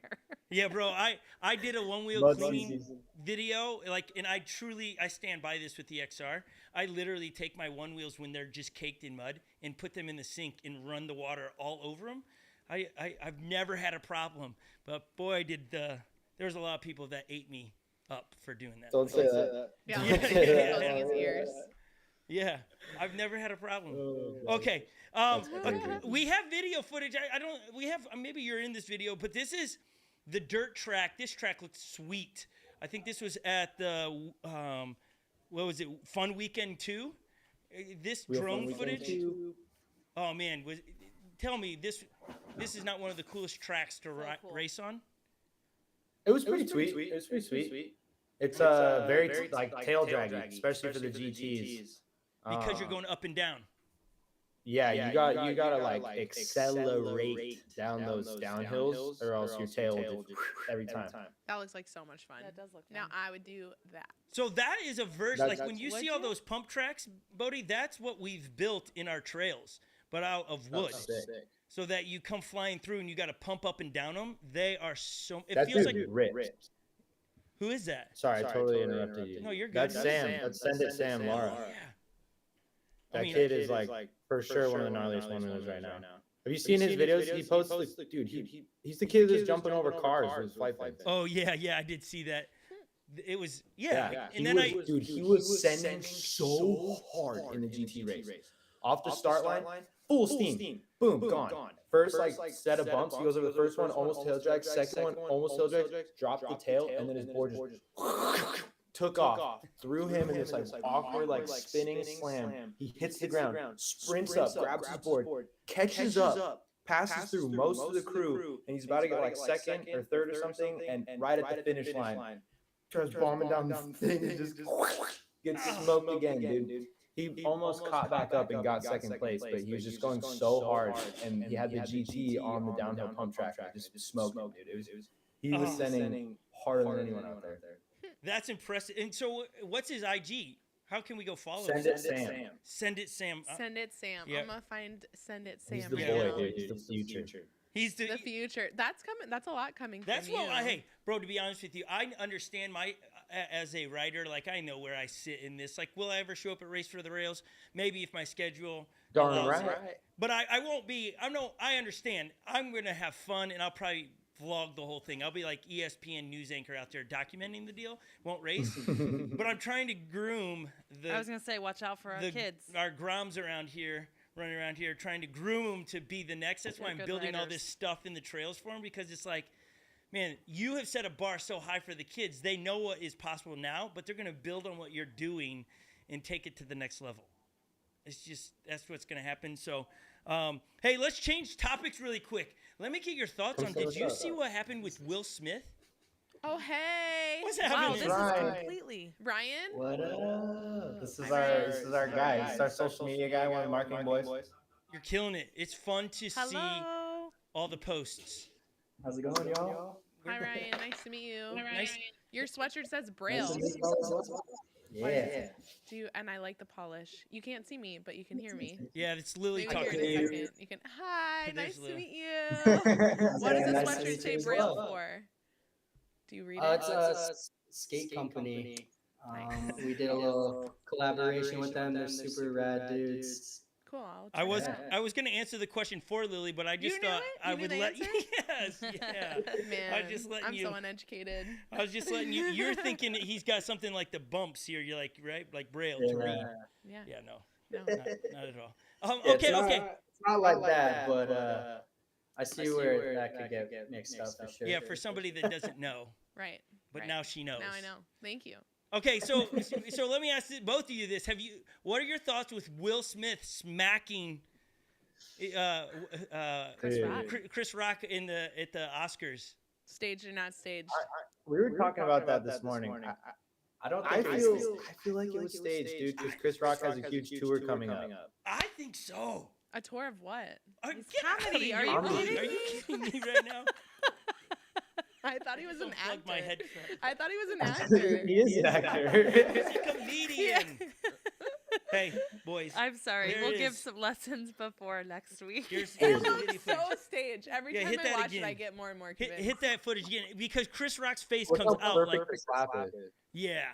Yeah, bro. I did a one-wheel cleaning video, like, and I stand by this with the XR. I literally take my one wheels when they're just caked in mud and put them in the sink and run the water all over them. I've never had a problem, but boy, there's a lot of people that ate me up for doing that. Don't say that. Yeah. Yeah. His ears. Yeah, I've never had a problem. Okay, we have video footage. We have, maybe you're in this video, but this is the dirt track. This track looks sweet. I think this was at the, what was it, Fun Weekend 2? This drone footage. Oh man, tell me this is not one of the coolest tracks to race on? It was pretty sweet. It was pretty sweet. It's very like tail draggy, especially for the GTs. Because you're going up and down. Yeah, you gotta like accelerate down those downhills, or else your tail will just every time. That looks like so much fun. That does look fun. Now I would do that. So that is a version, like when you Would see all you? those pump tracks, Bodhi, that's what we've built in our trails, but out of wood. So that you come flying through and you got to pump up and down them. They are so, it That feels dude like, ripped. who is that? Sorry, I totally interrupted you. No, you're good. That's Sam. That's Send It Sam, Laura. Yeah. That I mean, kid is like for sure one of the gnarliest one-wheelers right now. Have you seen his videos? He posts like, dude, he's the kid that's jumping over cars with his flight thing. Oh, yeah, I did see that. It was, yeah. And He then was, dude, he was sending so hard in the GT race. Off the start line, full steam, boom, gone. First, like, set of bumps, he goes over the first one, almost tail drag. Second one, almost tail drag, dropped the tail, and then his board just took off, threw him in this like awkward, like spinning slam. He hits the ground, sprints up, grabs his board, catches up, passes through most of the crew, and he's about to get like second or third or something, and right at the finish line, starts bombing down the thing and just gets smoked again, dude. He almost caught back up and got second place, but he was just going so hard, and he had the GT on the downhill pump track, and just smoked him, dude. He was sending harder than anyone out there. That's impressive. And so what's his IG? How can we go follow Send him? It Sam. Send It Sam. Send It Sam. Yeah. I'm gonna find Send It Sam. He's the right boy, now. dude. He's the future. He's the future. That's coming. That's a lot coming. That's from what you. hey, bro, to be honest with you, I understand as a rider, like I know where I sit in this. Like, will I ever show up at Race for the Rails? Maybe if my schedule Darn allows right. it. But I won't be. I understand. I'm gonna have fun, and I'll probably vlog the whole thing. I'll be like ESPN news anchor out there documenting the deal. Won't race, but I'm trying to groom I was gonna say, watch out for our kids. Our groms around here, running around here, trying to groom them to be the next. That's why I'm building all this stuff in the trails for them, because it's like, man, you have set a bar so high for the kids. They know what is possible now, but they're gonna build on what you're doing and take it to the next level. It's just, that's what's gonna happen. So, hey, let's change topics really quick. Let me get your thoughts on, did you see what happened with Will Smith? Oh, hey. What's Wow, happening? this is Right. completely. Ryan? What up? This is our guy. This is our social media guy, one of the marketing boys. You're killing it. It's fun to see Hello. all the posts. How's it going, y'all? Hi, Ryan. Nice to meet you. Nice. Your sweatshirt says Braille. Yeah. And I like the polish. You can't see me, but you can hear me. Yeah, it's Lily Maybe talking here to in a you. second. You can. Hi, There's nice to Lou. meet you. What does this Nice to sweatshirt meet say you as Braille well. for? Do you read it? It's a skate company. We did a little collaboration with them. They're super rad dudes. Cool. I'll I check was it out. I was gonna answer the question for Lily, but I just knew thought it? I You knew would the let you. answer? Yes, yeah. Man, I just letting I'm you. so uneducated. I was just letting you. You're thinking that he's got something like the bumps here. You're like, right, like Braille to read. Yeah. Yeah, no, No. not at all. Yeah, Okay, okay. It's not like that, but I see where that could get mixed up for sure. Yeah, for somebody that doesn't know, Right. but Right. now she knows. Now I know. Thank you. Okay, so let me ask both of you this: what are your thoughts with Will Smith smacking Chris Rock. Chris Rock at the Oscars? Staged or not staged? We were talking about that this morning. I don't. I feel like it was staged, dude. Because Chris Rock has a huge tour coming up. I think so. A tour of what? It's Get out of comedy. here. Are you Comedy. kidding Are you me? kidding me right now? I thought he was an Unplug actor. my headset. I thought he was an actor. He is an actor. He's a comedian. Hey, boys. I'm sorry. There We'll it give is. some lessons before next week. Here's It the video looks so footage. staged. Every Yeah, time hit I that watch again. it, I get more and more Hit, convinced. hit that footage again because Chris Rock's face Look comes how out like, perfect the slap is. yeah.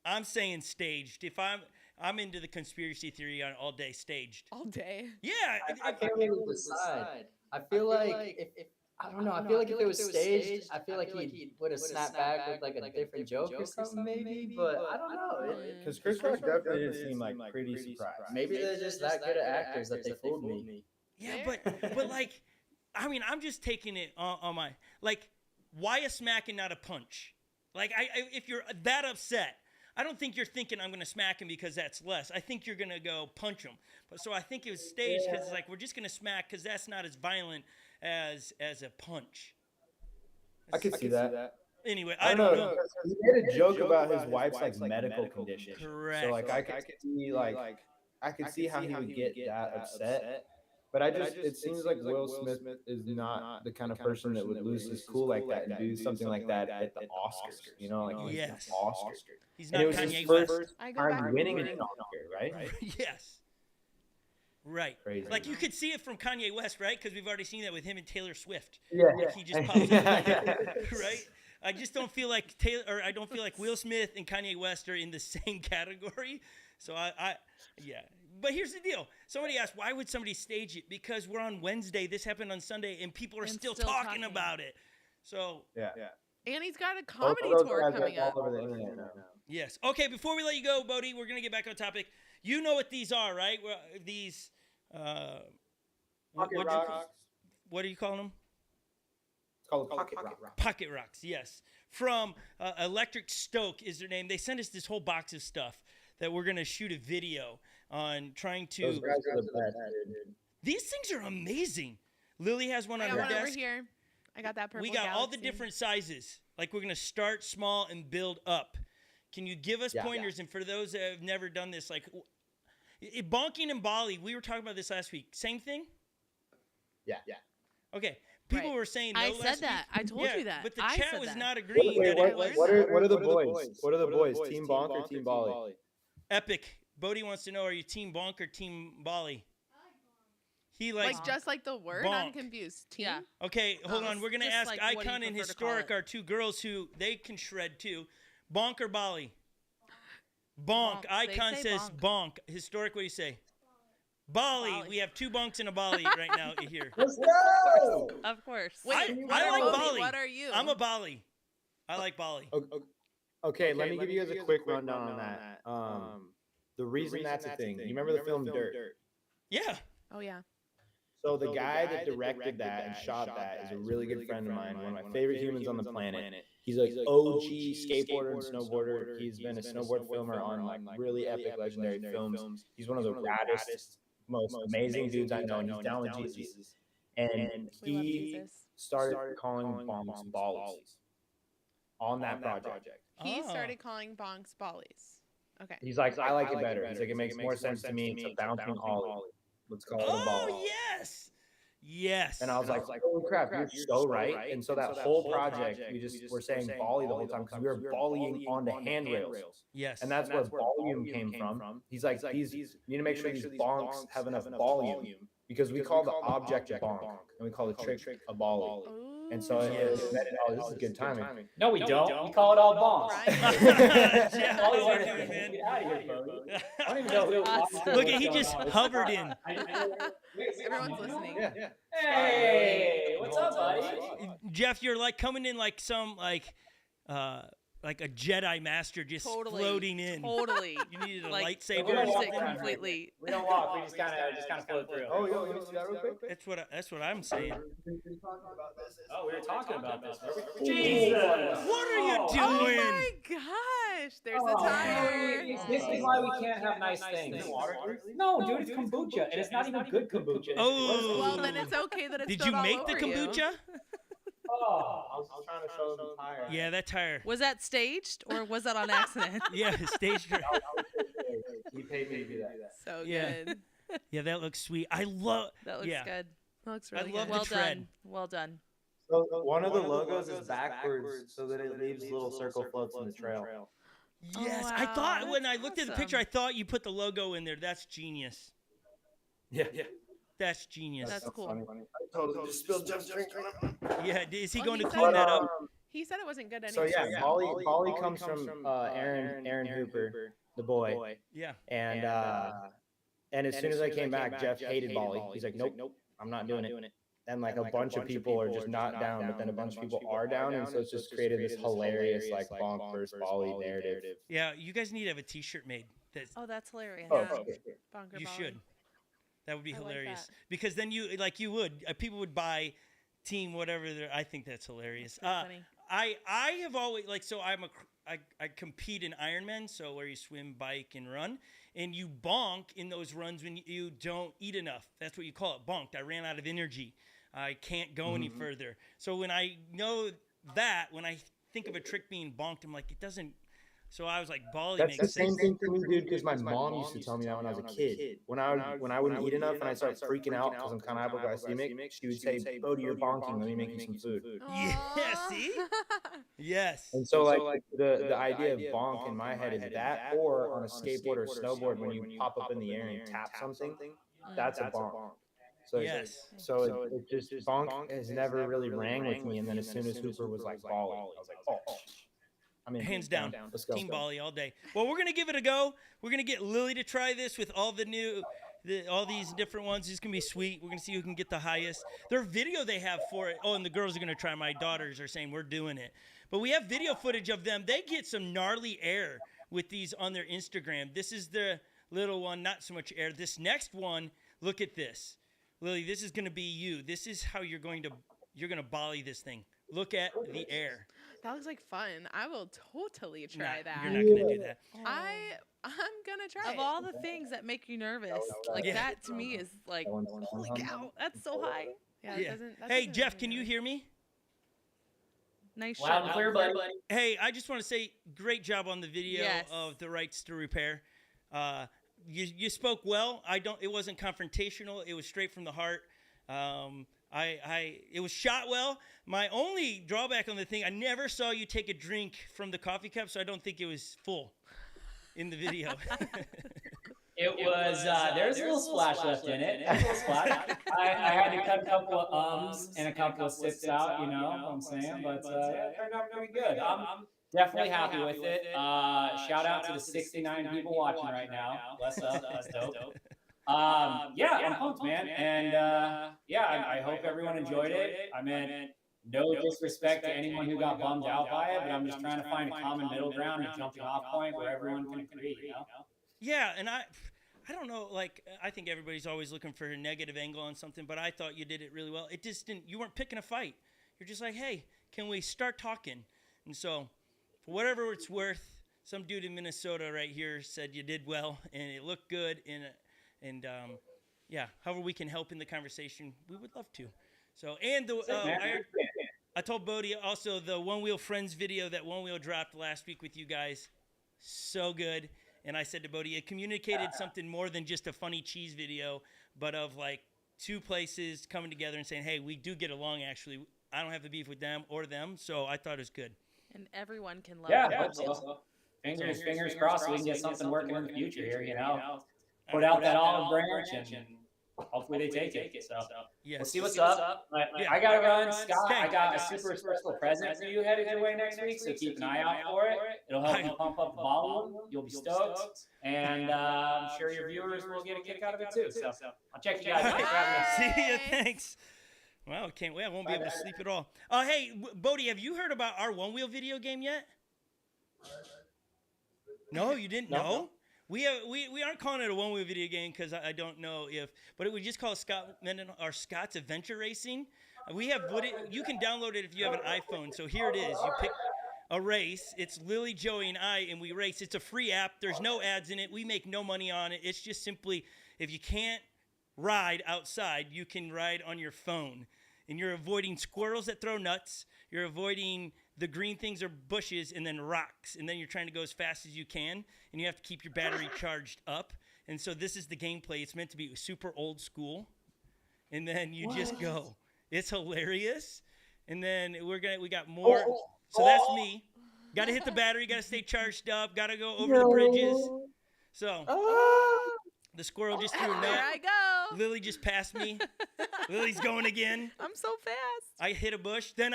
I'm saying staged. If I'm into the conspiracy theory on all day staged. all day. Yeah. I can't really decide. I feel like if I don't know. I feel like if it was staged, I feel like he would have snapped back with like a different joke or something, maybe. But I don't know. Because Chris Rock definitely did seem like pretty surprised. Maybe they're just that good at actors that they fooled me. Yeah, but like, I mean, I'm just taking it on my, like, why a smack and not a punch? Like, if you're that upset, I don't think you're thinking I'm going to smack him because that's less. I think you're going to go punch him. But so I think it was staged because it's like, we're just going to smack because that's not as violent as a punch. I could see that. Anyway, I don't know. He made a joke about his wife's like medical condition. Correct. So like I could see how he would get that upset. But it seems like Will Smith is not the kind of person that would lose his cool like that and do something like that at the Oscars. You know, like yes. Oscars. He's And not it was Kanye his West. first time winning an Oscar, right? Yes. Right. Crazy. Like you could see it from Kanye West, right? Because we've already seen that with him and Taylor Swift. Yeah. Like he just pops up, right? I just don't feel like I don't feel like Will Smith and Kanye West are in the same category. So yeah. But here's the deal. Somebody asked, why would somebody stage it? Because we're on Wednesday. This happened on Sunday, and people are still talking about it. So yeah. And he's got a comedy tour coming up. All over the internet now. yes. Okay, before we let you go, Bodhi, we're going to get back on topic. You know what these are, right? These, what do you call them? It's called Pocket Rock. Pocket Rocks, yes. From Electric Stoke is their name. They sent us this whole box of stuff that we're going to shoot a video on trying to. Those guys are the best, dude. These things are amazing. Lily has one on her I got one over desk. here. I got that purple We got all the Galaxy. different sizes. Like we're going to start small and build up. Can you give us pointers? And for those that have never done this, like bonking and Bali, we were talking about this last week. Same thing? Yeah. Okay. People Right. were saying no I last said that. week. I told you that. But the I chat said was that. not agreeing Wait, that it what was. are the boys? What are the boys? Team Bonk or Team Bali? Epic. Bodhi wants to know, are you Team Bonk or Team Bali? He likes Like just like the word. bonk. I'm confused. Team? Yeah. Okay, hold on. We're going to just ask like, what do you Icon and prefer to call Historic, it? our two girls who they can shred too. Bonk or Bali? Bonk. Bonk. They Icon say says bonk. Historic, what do you say? Bali. Bali. We have two bonks and a Bali right now here. Let's go! Of course. Wait, I what like are Bali. What are you? I'm a Bali. I like Bali. Okay, let me give you guys a quick rundown on that. The reason that's a thing. You remember the film Dirt? Yeah. Oh yeah. So the guy that directed that and shot that is a really good friend of mine, one of my favorite humans on the planet. He's like OG skateboarder and snowboarder. He's been a snowboard filmer on like really epic legendary films. He's one of the raddest, most amazing dudes I know, and he's down with Jesus. And We love he Jesus. started calling bonks ballies on that project. He Oh. started calling bonks bollies. Okay. He's like, I like it better. He's like, it makes more sense to me. It's a bouncing ollie. Let's call it a ball. Oh, yes. Yes. And I was like, holy crap, you're so right. And so that whole project, we just were saying volley the whole time because we were volleying onto handrails. Yes. And that's where volume came from. He's like, you need to make sure these bonks have enough volume because we call the object a bonk and we call the trick a volley. Ooh. And so this is good timing. No, we don't. We call it all bonks. Yeah, All you what want are you doing, to do, man? get out of here, bro. I don't even know who wants to Look what's at he going just on. hovered in. Everyone's listening. Yeah. Hey, what's up, buddy? Jeff, you're like coming in like some like a Jedi master just floating in. Totally. You needed a Like, lightsaber. we or don't walk something? around. completely. We don't walk. We just kind of float through. Oh, yo, let me see that real quick. That's what I'm saying. Oh, we were talking about this. Jesus! What are you Oh doing? my gosh! There's Oh, a tire. This is why we can't have nice things. No, dude, it's kombucha, and it's not even good kombucha. Oh. Well, then it's okay that it's Did spilled you all make the over you. kombucha? Oh, I was trying to show them the tire. Yeah, that tire. Was that staged or was that on accident? Yeah, stage drive. He paid me to do that. So Yeah. good. Yeah, that looks sweet. I love. That looks Yeah. good. That looks I really love good. the Well tread. done. Well done. So one of the logos is backwards so that it leaves little circle floats in the trail. Yes, Oh, I wow, thought when I that's looked at the awesome. picture, I thought you put the logo in there. That's genius. Yeah. That's genius. That's cool. I totally just spilled Jeff's drink on him. Yeah, is he Well, going he to said clean that that- up? He said it wasn't good So anyway. yeah, Bali comes from Aaron Hooper, the boy, Yeah. and as soon as I came back, Jeff hated Bali. He's like, nope, I'm not doing it. And like a bunch of people are just not down, but then a bunch of people are down, and so it's just created this hilarious like bonk versus Bali narrative. Yeah, you guys need to have a T-shirt made. That Oh, that's hilarious. Oh, Yeah. okay. Bonker you Bali. should. That would be I like hilarious that. because then you would people would buy team whatever. I think that's hilarious. That's funny. I have always so I compete in Ironman, so where you swim, bike, and run, and you bonk in those runs when you don't eat enough. That's what you call it, bonked. I ran out of energy. I can't go any further. So when I know that, when I think of a trick being bonked, I'm like, it doesn't. So I was like, Bali That's makes the sense. same thing for me, dude, because my mom used to tell me that when I was a kid. When I wouldn't eat enough and I started freaking out because I'm kind of hypoglycemic, she would say, "Bodhi, you're bonking. Let me make you some food." Yeah, Aw. see? Yes. And so, like, the idea of bonk in my head is that, or on a skateboard or snowboard, when you pop up in the air and tap something, that's a bonk. So Yes. so it just bonk has never really rang with me. And then as soon as Hooper was like Bali, I was like, oh, I'm in. Hands down. Let's go. Team Bali all day. Well, we're going to give it a go. We're going to get Lily to try this with all the new, all these different ones. It's going to be sweet. We're going to see who can get the highest. Their video they have for it. Oh, and the girls are going to try. My daughters are saying we're doing it. But we have video footage of them. They get some gnarly air with these on their Instagram. This is the little one, not so much air. This next one, look at this. Lily, this is going to be you. This is how you're going to Bali this thing. Look at the air. That looks like fun. I will totally try that. You're not going to do that. I'm gonna try Of it. all the things that make you nervous, like Yeah. that to me is like, holy cow, that's so high. Yeah, Yeah. that Hey, doesn't Jeff, make can me you nervous. hear me? Nice Loud shot. and clear, buddy. Hey, I just want to say great job on the video Yes. of the rights to repair. You spoke well. It wasn't confrontational. It was straight from the heart. It was shot well. My only drawback on the thing, I never saw you take a drink from the coffee cup, so I don't think it was full in the video. It was, there's a little splash left in it. A little splash. I had to cut a couple of ums and a couple of sips out, you know what I'm saying? But yeah, it turned out pretty good. I'm definitely happy with it. Shout out to the 69 people watching right now. Bless up. That's dope. Yeah, I'm pumped, man. And yeah, I hope everyone enjoyed it. I mean, no disrespect to anyone who got bummed out by it, but I'm just trying to find a common middle ground and jumping off point where everyone can agree, you know? Yeah, and I don't know, like, I think everybody's always looking for a negative angle on something, but I thought you did it really well. It just didn't, you weren't picking a fight. You're just like, hey, can we start talking? And so, for whatever it's worth, some dude in Minnesota right here said you did well, and it looked good, and yeah, however we can help in the conversation, we would love to. So, and I told Bodhi also the Onewheel Friends video that Onewheel dropped last week with you guys, so good. And I said to Bodhi, it communicated something more than just a funny cheese video, but of like two places coming together and saying, hey, we do get along actually. I don't have the beef with them or them, so I thought it was good. And everyone can love Yeah, it. I hope so. Fingers crossed we can get something working in the future here, you know? Put out that olive branch and hopefully they take it. So Yes. we'll see what's up. I gotta run, Scott. Okay. I got a super special present for you headed your way next week, so keep an eye out for it. It'll help you pump up the volume. You'll be stoked, and I'm sure your viewers will get a kick out of it too. So I'll check you guys. Thanks for having me. See ya, thanks. Well, can't wait. I won't be able to sleep at all. Hey, Bodhi, have you heard about our Onewheel video game yet? No, you didn't know? We aren't calling it a Onewheel video game because I don't know if, but it would just call it Mendenhall or Scott's Adventure Racing. We have you can download it if you have an iPhone. So here it is. You pick a race. It's Lily, Joey, and I, and we race. It's a free app. There's no ads in it. We make no money on it. It's just simply if you can't ride outside, you can ride on your phone. And you're avoiding squirrels that throw nuts. You're avoiding the green things or bushes and then rocks. And then you're trying to go as fast as you can. And you have to keep your battery charged up. And so this is the gameplay. It's meant to be super old school. And then you just go. It's hilarious. And then we got more. So that's me. Got to hit the battery. Got to stay charged up. Got to go over the bridges. So the squirrel just threw a nut. There I go. Lily just passed me. Lily's going again. I'm so fast. I hit a bush. Then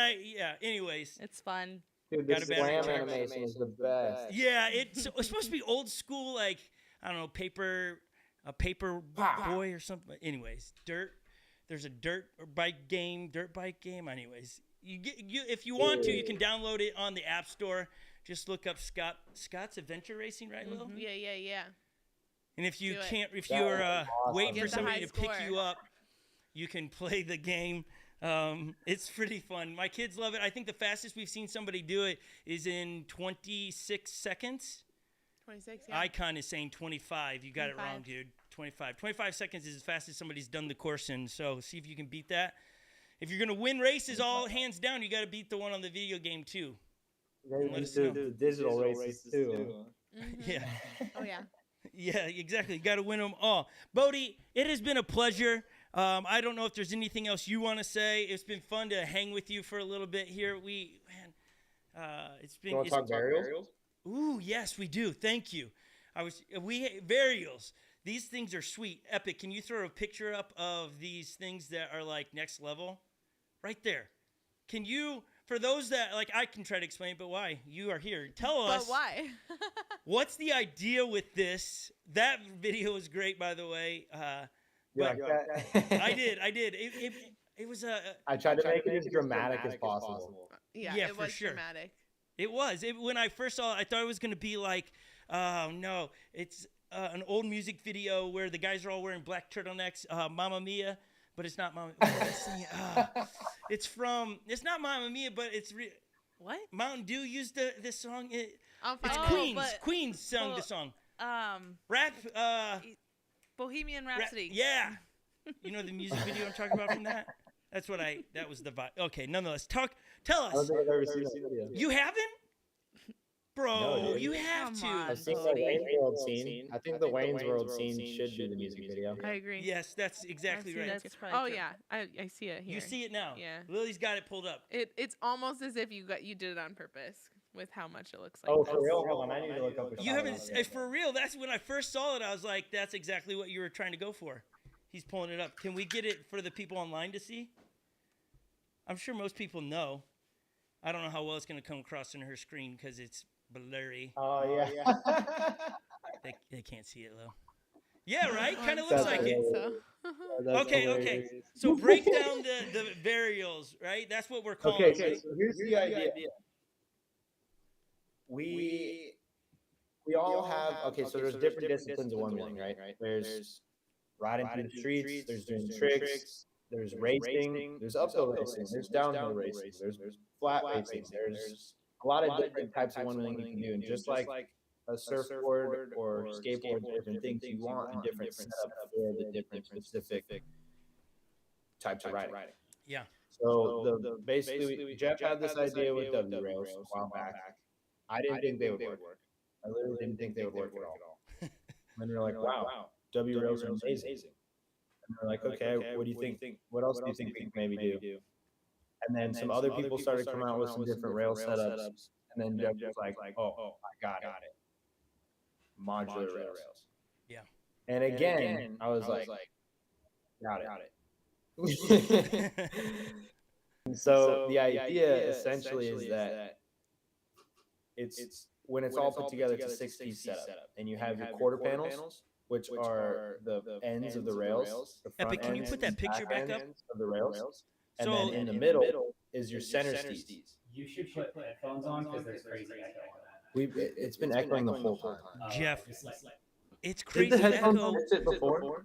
anyways. It's fun. Dude, Got the a battery slam charge. animation is the best. Yeah, it's supposed to be old school, like, I don't know, a paper boy or something. Anyways, there's a dirt bike game. Anyways, if you want to, you can download it on the App Store. Just look up Scott's Adventure Racing, right, Lil? Yeah. And if you Do it. can't, if That you're was awesome. waiting for Get the somebody high to pick score. you up, you can play the game. It's pretty fun. My kids love it. I think the fastest we've seen somebody do it is in 26 seconds. 26, yeah. Icon is saying 25. You got it wrong, 25. dude. 25. 25 seconds is as fast as somebody's done the course in. So see if you can beat that. If you're gonna win races all hands down, you got to beat the one on the video game too. Maybe Let us do know. the digital races too. Yeah. Oh yeah. Yeah, exactly. You got to win them all. BODHI, it has been a pleasure. I don't know if there's anything else you want to say. It's been fun to hang with you for a little bit here. It's been. You want to talk burials? Ooh, yes, we do. Thank you. Burials. These things are sweet, epic. Can you throw a picture up of these things that are like next level? Right there. Can you, for those that, like, I can try to explain, but why? You are here. Tell us. But why? What's the idea with this? That video was great, by the way. Yeah, I did. It was a. I tried to make it as dramatic as possible. Yeah, Yeah, it for was sure. dramatic. It was. When I first saw it, I thought it was going to be like, oh, no. It's an old music video where the guys are all wearing black turtlenecks, Mamma Mia, but it's not Mamma Mia. It's not Mamma Mia, but it's... What? Mountain Dew used this song. It's Oh, Queens. but- Queens sung the song. Bohemian Rhapsody. Yeah. You know the music video I'm talking about from that? That was the vibe. Okay, nonetheless, tell I don't us. think I've ever seen that video. You haven't? Bro, No, dude. you have Come to. on. I've seen the Cody. Wayne's World scene. I think the Wayne's World scene should be the music video. I agree. Yes, that's exactly I've seen right. it That's too. probably Oh true. yeah, I see it here. You see it now. Yeah. Lily's got it pulled up. It's almost as if you did it on purpose with how much it looks like. Oh, this. for real? Hold on, I need to look up. You haven't, for real, that's when I first saw it. I was like, that's exactly what you were trying to go for. He's pulling it up. Can we get it for the people online to see? I'm sure most people know. I don't know how well it's going to come across on her screen because it's blurry. Oh, yeah. They can't see it, though. Yeah, right? Oh, Kind of I'm looks so like sorry. it. So- Okay. So break down the burials, right? That's what we're calling Okay, it, right? so here's the idea. We all have, so there's different disciplines of one-wheeling, right? There's riding through the streets, there's doing tricks, there's racing, there's uphill racing, there's downhill racing, there's flat racing, there's a lot of different types of one-wheeling you can do. And just like a surfboard or skateboard, different things you want a different setup for the different specific types of riding. Yeah. So basically, Jeff had this idea with W rails a while back. I didn't think they would work. I literally didn't think they would work at all. And then you're like, wow, W rails are amazing. And they're like, okay, what do you think? What else do you think we can maybe do? And then some other people started coming out with some different rail setups. And then Jeff was like, oh, I got it. Modular rails. Yeah. And again, I was like, got it. So the idea essentially is that it's when it's all put together, it's a 6-piece setup, and you have your quarter panels, which are the ends of the rails. The front Epic, can you ends put that and picture back up? ends of the rails, and So- then in the middle is your center steez. You should put headphones on because there's crazy echo on that. It's been echoing the whole time. Jeff, Just like it's Did crazy the headphones echo. fix it before?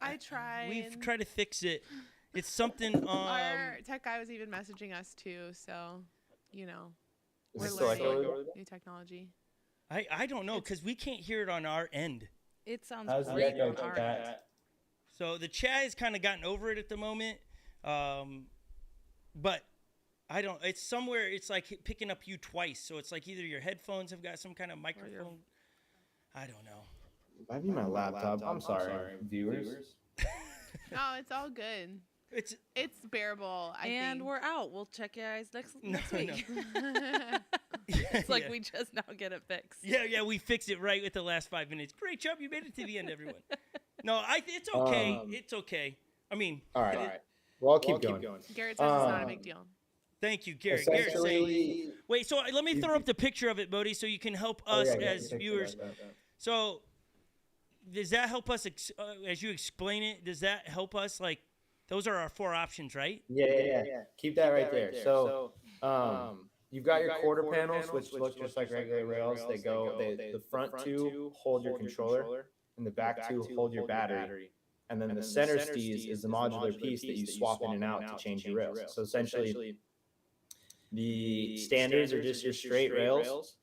I tried. We've tried to fix it. It's something. Our tech guy was even messaging us too, so Is we're it still learning echoing over there? new technology. I don't know because we can't hear it on our end. It sounds How's the great echo on to our that? end. So the chat has kind of gotten over it at the moment. But I don't. It's somewhere. It's like picking up you twice. So it's like either your headphones have got some kind of microphone. I don't know. Might be my laptop. I'm sorry, viewers. No, it's all good. It's It's bearable. I And think. we're out. We'll check you guys next No, week. no. It's like Yeah. we just now get it fixed. Yeah, we fixed it right with the last 5 minutes. Great job, you made it to the end, everyone. No, it's okay. It's okay. I mean, All right. Well, I'll keep going. Garrett says it's not a big deal. thank you, Garrett. Garrett saying, Essentially, wait, so let me throw up the picture of it, BODHI, so you can help oh, us yeah, as take viewers. that. So, does that help us as you explain it? Does that help us? Like, those are our 4 options, right? Yeah. Keep that right there. So, you've got your quarter panels, which look just like regular rails. The front 2 hold your controller, and the back 2 hold your battery. And then the center steez is the modular piece that you swap in and out to change your rails. So essentially, the standards are just your straight rails.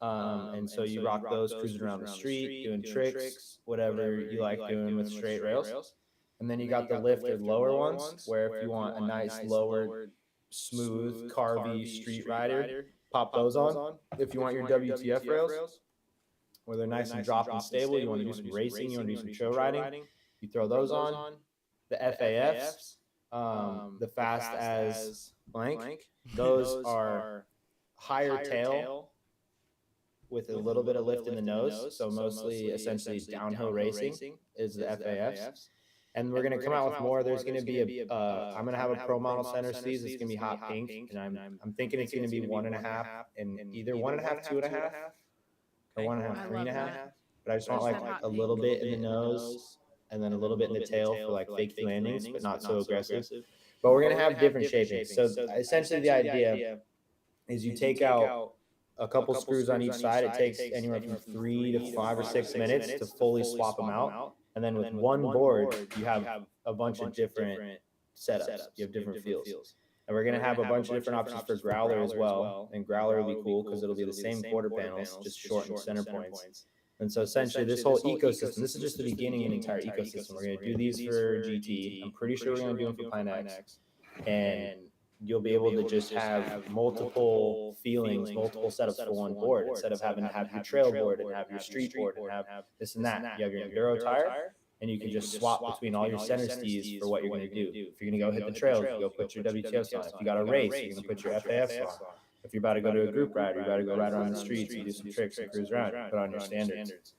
And so you rock those cruising around the street, doing tricks, whatever you like doing with straight rails. And then you got the lifted lower ones, where if you want a nice lower, smooth, carvy street rider, pop those on. If you want your WTF rails, where they're nice and drop and stable, you want to do some racing, you want to do some trail riding, you throw those on. The FAFs, the fast as blank, those are higher tail with a little bit of lift in the nose. So mostly essentially downhill racing is the FAFs. And we're going to come out with more. There's going to be I'm going to have a pro model center sleeves. It's going to be hot pink. And I'm thinking it's going to be 1.5 and either 1.5, 2.5, or 1.5, 3.5. But I just want like a little bit in the nose and then a little bit in the tail for like fake landings, but not so aggressive. But we're going to have different shapings. So essentially the idea is you take out a couple screws on each side. It takes anywhere from 3 to 5 or 6 minutes to fully swap them out. And then with one board, you have a bunch of different setups. You have different feels. And we're going to have a bunch of different options for growler as well. And growler will be cool because it'll be the same quarter panels, just shortened center points. And so essentially this whole ecosystem, this is just the beginning of the entire ecosystem. We're going to do these for GT. I'm pretty sure we're going to do them for Pint X. And you'll be able to just have multiple feelings, multiple setups for one board, instead of having to have your trail board and have your street board and have this and that. You have your enduro tire, and you can just swap between all your center skis for what you're going to do. If you're going to go hit the trails, you go put your WTFs on. If you got a race, you're going to put your FAFs on. If you're about to go to a group ride, you're about to go ride around the streets and do some tricks and cruise around, put on your standards.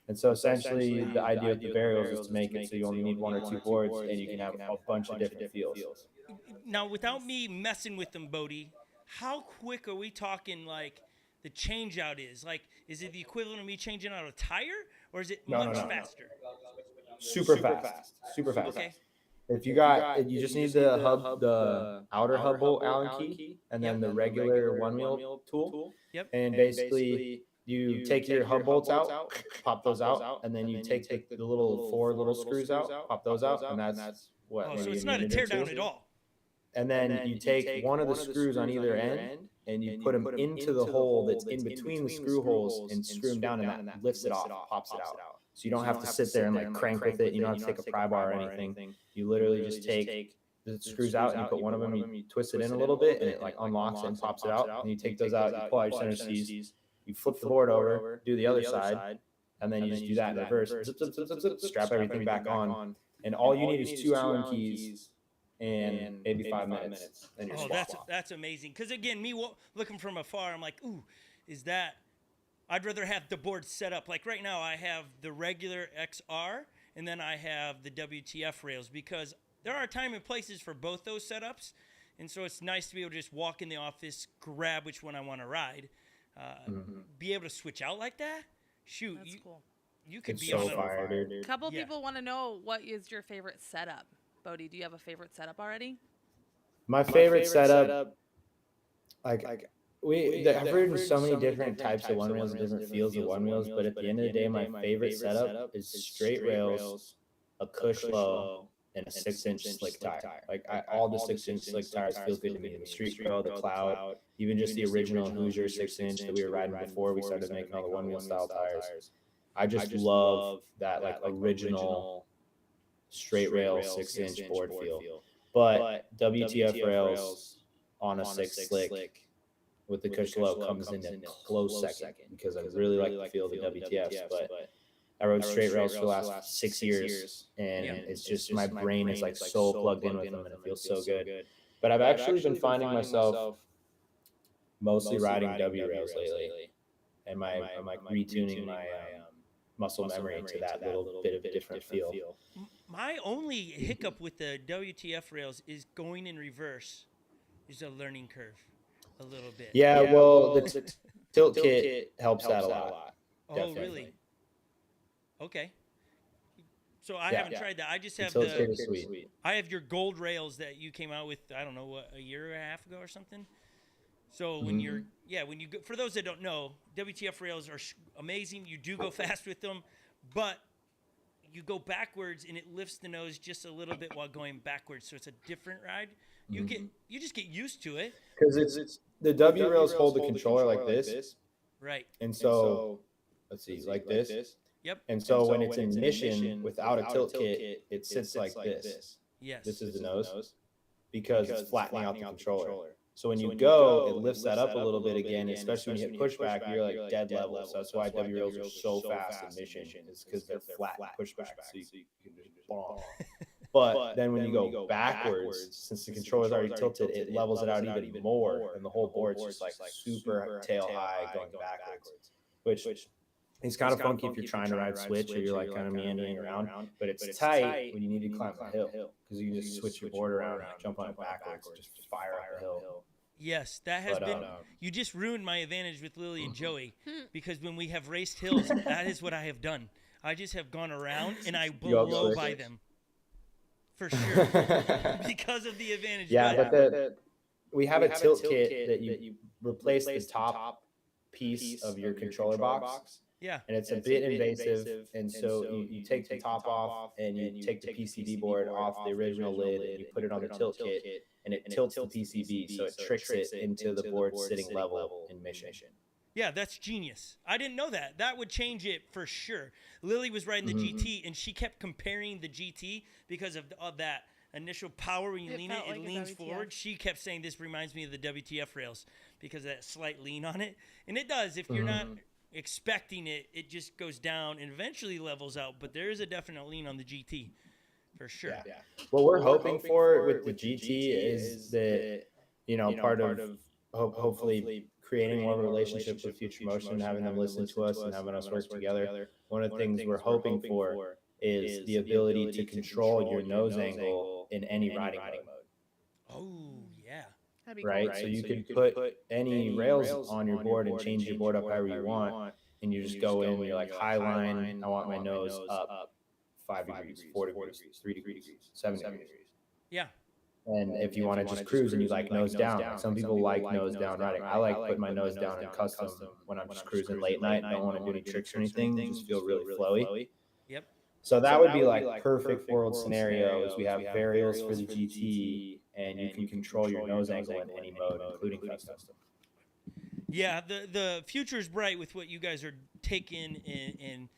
And so essentially the idea with the burials is to make it so you only need 1 or 2 boards and you can have a bunch of different feels. Now, without me messing with them, BODHI, how quick are we talking like the change out is? Like, is it the equivalent of me changing out a tire, or is it much faster? Super fast. Okay. If you just need the outer hub bolt Allen key, and then the regular Onewheel tool. Yep. And basically you take your hub bolts out, pop those out, and then you take the little 4 little screws out, pop those out, and that's what. Oh, so it's not a tear down at all. And then you take one of the screws on either end and you put them into the hole that's in between the screw holes and screw them down, and that lifts it off, pops it out. So you don't have to sit there and like crank with it. You don't have to take a pry bar or anything. You literally just take the screws out and you put one of them, you twist it in a little bit, and it like unlocks it and pops it out. And you take those out, you pull out your center skis, you flip the board over, do the other side, and then you just do that in reverse. Zip, zip, zip, zip, zip, strap everything back on. And all you need is 2 Allen keys and maybe 5 minutes. And you're that's amazing. Because again, me looking from afar, I'm like, ooh, is that? I'd rather have the board set up. Like right now, I have the regular XR, and then I have the WTF rails, because there are time and places for both those setups. And so it's nice to be able to just walk in the office, grab which one I want to ride, be able to switch out like that. Shoot, That's cool. You could be so on fire, dude. A couple people want to know, what is your favorite setup? BODHI, do you have a favorite setup already? My favorite setup, I've ridden so many different types of Onewheels and different feels of Onewheels, but at the end of the day, my favorite setup is straight rails, a Kush low, and a 6-inch slick tire. Like all the 6-inch slick tires feel good to me. The Street Pro, the Cloud, even just the original Hoosier 6-inch that we were riding before we started making all the Onewheel style tires. I just love that like original straight rail 6-inch board feel. But WTF rails on a 6 slick with the Kush low comes in a close second, because I really like the feel of the WTFs. But I rode straight rails for the last 6 years, and it's just my brain is like so plugged in with them, and it feels so good. But I've actually been finding myself mostly riding W rails lately, and I'm like retuning my muscle memory to that little bit of a different feel. My only hiccup with the WTF rails is going in reverse. There's a learning curve a little bit. Yeah, well, the tilt kit helps that a lot. Oh, Definitely. really? Okay. So I haven't tried that. I just have Tilt kit is sweet. I have your gold rails that you came out with, I don't know, what, a year and a half ago or something. So when when you go, for those that don't know, WTF rails are amazing. You do go fast with them, but you go backwards and it lifts the nose just a little bit while going backwards. So it's a different ride. You just get used to it. Because it's the W rails hold the controller like this. Right. And so let's see, like this. Yep. And so when it's in mission without a tilt kit, it sits like this. Yes. This is the nose because it's flattening out the controller. So when you go, it lifts that up a little bit again, especially when you hit pushback, you're like dead level. So that's why W rails are so fast in mission, is because they're flat pushback. So you can just bomb. But then when you go backwards, since the controller's already tilted, it levels it out even more, and the whole board's just like super tail high going backwards, which it's kind of funky if you're trying to ride switch or you're like kind of meandering around, but it's tight when you need to climb a hill because you can just switch your board around, jump on it backwards, just fire up a hill. Yes, that has been. You just ruined my advantage with Lily and Joey because when we have raced hills, that is what I have done. I just have gone around and I blow by them. For sure, because of the advantage. Yeah, but we have a tilt kit that you replace the top piece of your controller box. Yeah. And it's a bit invasive, and so you take the top off and you take the PCB board off the original lid and you put it on the tilt kit, and it tilts the PCB so it tricks it into the board sitting level in mission. Yeah, that's genius. I didn't know that. That would change it for sure. Lily was riding the GT, and she kept comparing the GT because of that initial power. When you lean it, it leans forward. She kept saying, this reminds me of the WTF rails because of that slight lean on it. And it does. If you're not expecting it, it just goes down and eventually levels out. But there is a definite lean on the GT for sure. Yeah. What we're hoping for with the GT is that, part of hopefully creating more of a relationship with Future Motion, having them listen to us and having us work together. One of the things we're hoping for is the ability to control your nose angle in any riding mode. Oh, yeah. That'd be right? cool. So you could put any rails on your board and change your board up however you want. And you just go in and you're like, high line, I want my nose up 5 degrees, 4 degrees, 3 degrees, 7 degrees. Yeah. And if you want to just cruise and you like nose down, like some people like nose down riding. I like putting my nose down in custom when I'm just cruising late night. Don't want to do any tricks or anything. Just feel really flowy. Yep. So that would be like perfect world scenario is we have varials for the GT and you can control your nose angle in any mode, including custom. Yeah, the future is bright with what you guys are taking and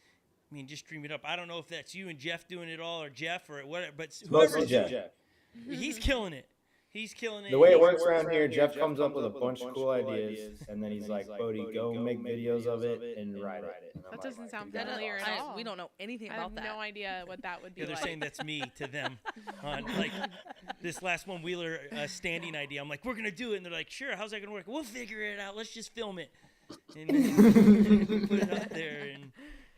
I mean, just dream it up. I don't know if that's you and Jeff doing it all or Jeff or whatever, but whoever's Jeff. He's killing it. He's killing it. The way it works around here, Jeff comes up with a bunch of cool ideas, and then he's like, Bodhi, go make videos of it and ride it. That doesn't sound That familiar at all. we don't know anything I about have that. no idea what that would be Yeah, they're like. saying that's me to them. On like this last one wheeler standing idea. I'm like, we're gonna do it, and they're like, sure. How's that gonna work? We'll figure it out. Let's just film it and then put it up there. And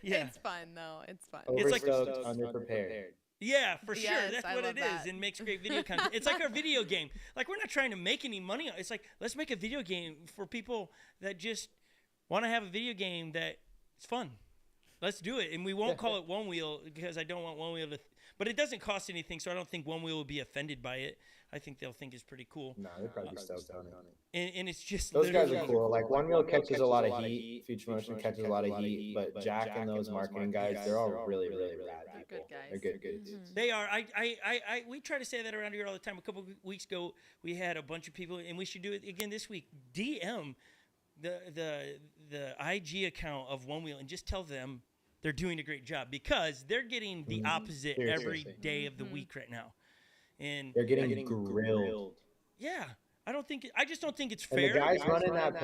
yeah, It's fun though. It's fun. It's like- Overstoked, underprepared. yeah, for sure. Yes, That's I what love it that. is, and makes great video content. It's like our video game. Like we're not trying to make any money. It's like let's make a video game for people that just want to have a video game that it's fun. Let's do it, and we won't call it Onewheel because I don't want Onewheel to. But it doesn't cost anything, so I don't think Onewheel will be offended by it. I think they'll think it's pretty cool. No, they're probably stoked on it. And it's just Those guys literally- are cool. Like Onewheel catches a lot of heat. Future Motion catches a lot of heat. But Jack and those marketing guys, they're all really, really rad people. Good guys. They're good dudes. They are. We try to say that around here all the time. A couple of weeks ago, we had a bunch of people, and we should do it again this week. DM the IG account of Onewheel and just tell them they're doing a great job because they're getting the opposite every Seriously. day of the week right now. And They're getting grilled. yeah, I just don't think it's And fair. the guys running that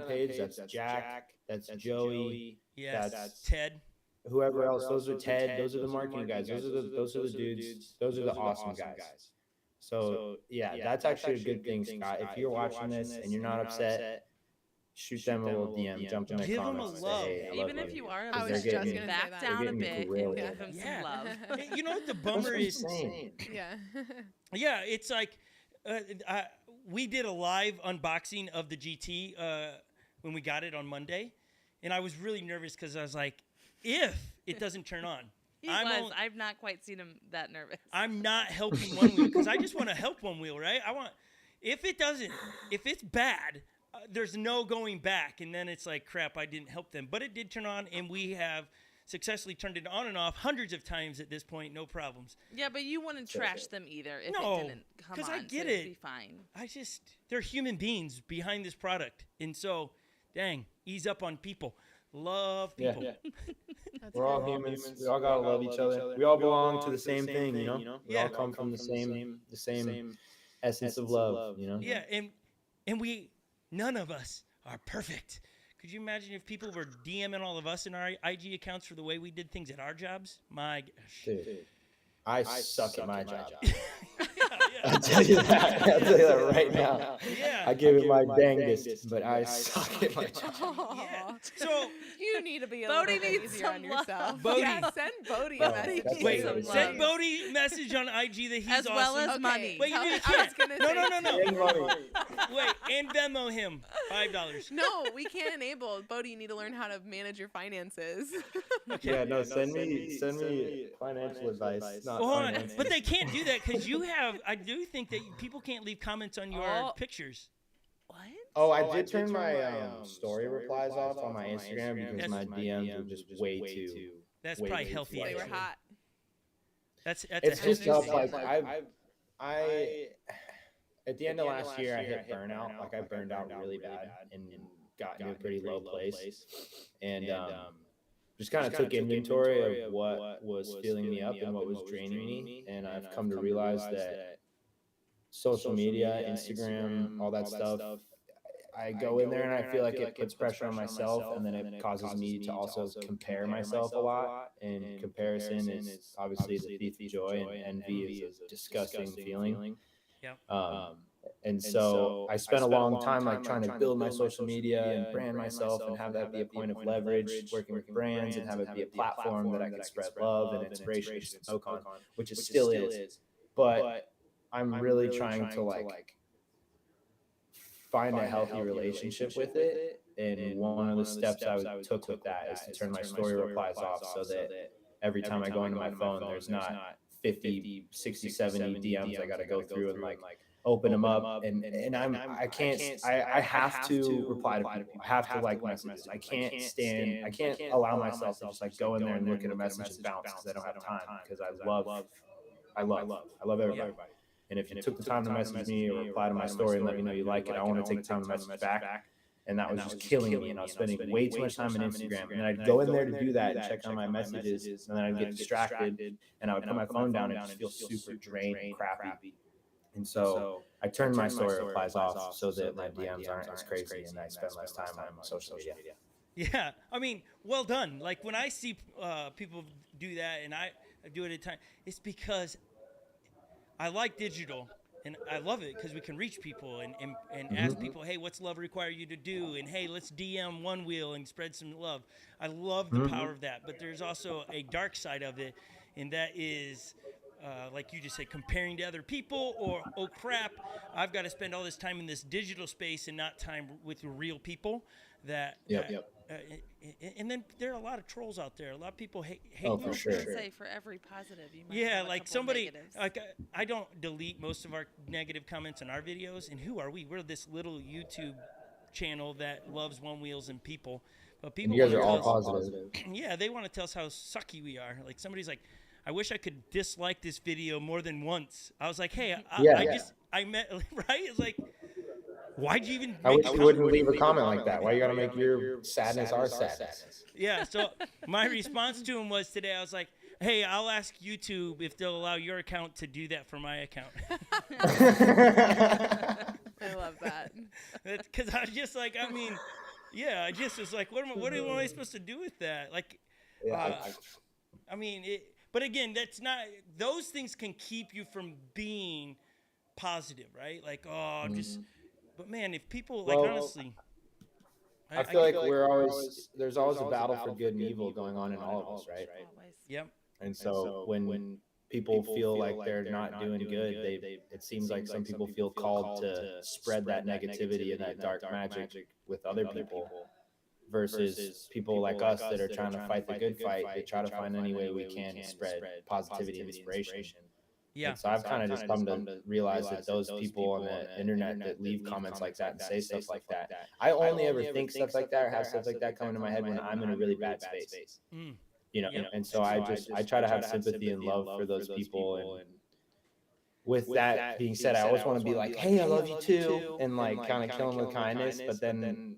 page, that's Jack, that's Joey, yeah, that's Ted. whoever else. Those are Ted. Those are the marketing guys. Those are the dudes. Those are the awesome guys. So yeah, that's actually a good thing, Scott. If you're watching this and you're not upset, shoot them a little DM, jump in the Give 'em a comments. love. Say, hey, I Even love if you. you are I was They're just getting- gonna say back that. down a They're bit getting and grilled. give them Yeah. some love. You know what the That's bummer is? insane. Yeah. Yeah, it's like we did a live unboxing of the GT when we got it on Monday, and I was really nervous because I was like, if it doesn't turn on, I've not quite seen him that nervous. I'm not helping Onewheel because I just want to help Onewheel, right? If it's bad, there's no going back, and then it's like, crap, I didn't help them. But it did turn on, and we have successfly turned it on and off hundreds of times at this point, no problems. Yeah, but you wouldn't trash them either if No, it didn't come on. 'cause I get so it'd it. be fine. They're human beings behind this product, and so, dang, ease up on people. love Yeah. people. That's We're all good. humans. We all gotta love each other. We all belong to the same thing, you know. We Yeah. all come from the same essence of love, you know. Yeah, and we none of us are perfect. Could you imagine if people were DMing all of us in our IG accounts for the way we did things at our jobs? My gosh. Dude, I suck at my job. Yeah. I'll tell you that. I'll tell you that right now. Yeah. I give it my dangest, but I suck at my job. Yeah. So You need to be a Bodhi little bit needs easier on some love. yourself. Bodhi. Yeah, send Bodhi Oh, a message. that's wait, some send love. Bodhi a message on IG that he's As awesome. well as Okay. money. Wait, you Tell need him- to I was gonna no, say- no, no, no. And money. Wait, and Venmo him $5. No, we can't enable. Bodhi, you need to learn how to manage your finances. Yeah, no, send me financial advice. Not Well, hold on, finance. but they can't do that because you have. I do think that people can't leave comments on your Oh. pictures. What? Oh, I did turn my story replies off on my Instagram because Yes. my DMs were just way too. That's way probably too healthy. They were actually. hot. That's It's a just healthy tough. thing. Like I at the end of last year, I hit burnout. Like I burned out really bad and got into a pretty low place, and just kind of took inventory of what was filling me up and what was draining me. And I've come to realize that social media, Instagram, all that stuff, I go in there and I feel like it puts pressure on myself, and then it causes me to also compare myself a lot. And comparison is obviously the thief of joy, and envy is a disgusting feeling. Yep. And so I spent a long time like trying to build my social media and brand myself and have that be a point of leverage, working with brands, and have it be a platform that I could spread love and inspiration to smoke on, which it still is. But I'm really trying to like find a healthy relationship with it. And one of the steps I took with that is to turn my story replies off so that every time I go into my phone, there's not 50, 60, 70 DMs I got to go through and like open them up. And I have to reply to people. I have to like messages. I can't allow myself to just like go in there and look at a message and bounce because I don't have time, because I love everybody. And if you took the time to message me or reply to my story and let me know you like it, I want to take the time to message back. And that was just killing me. And I was spending way too much time on Instagram. And then I'd go in there to do that and check on my messages. And then I'd get distracted and I would put my phone down and just feel super drained and crappy. And so I turned my story replies off so that my DMs aren't as crazy and I spend less time on social media. Yeah, I mean, well done. Like when I see people do that, and I do it at times, it's because I like digital, and I love it because we can reach people and ask people, hey, what's love require you to do? And hey, let's DM Onewheel and spread some love. I love the power of that, but there's also a dark side of it, and that is, like you just said, comparing to other people, or, oh crap, I've got to spend all this time in this digital space and not time with real people. And then there are a lot of trolls out there. A lot of people hate Oh, you. for sure. I'd say for every positive, you might Yeah, have a like couple somebody, negatives. like I don't delete most of our negative comments on our videos. And who are we? We're this little YouTube channel that loves Onewheels and people. But people, You guys wanna are all tell us- positive. Yeah, they want to tell us how sucky we are. Like somebody's like, I wish I could dislike this video more than once. I was like, hey, I met, right? It's like, why'd you even I make wish the you comment? wouldn't leave a comment like that. Why you gotta make your sadness our sadness? Yeah, so my response to him was today, I was like, hey, I'll ask YouTube if they'll allow your account to do that for my account. I love that. Because I was just like, I mean, yeah, I just was like, what am I supposed to do with that? Like, I mean, but again, that's not, those things can keep you from being positive, right? Like, oh, just, but man, if people, like, honestly. I feel like there's always a battle for good and evil going on in all of us, right? Always. Yep. And so when people feel like they're not doing good, it seems like some people feel called to spread that negativity and that dark magic with other people, versus people like us that are trying to fight the good fight. They try to find any way we can to spread positivity and inspiration. Yeah. And so I've kind of just come to realize that those people on the internet that leave comments like that and say stuff like that, I only ever think stuff like that or have stuff like that come into my head when I'm in a really bad space. You know, and so I try to have sympathy and love for those people. And with that being said, I always want to be like, hey, I love you too, and like kind of kill them with kindness. But then,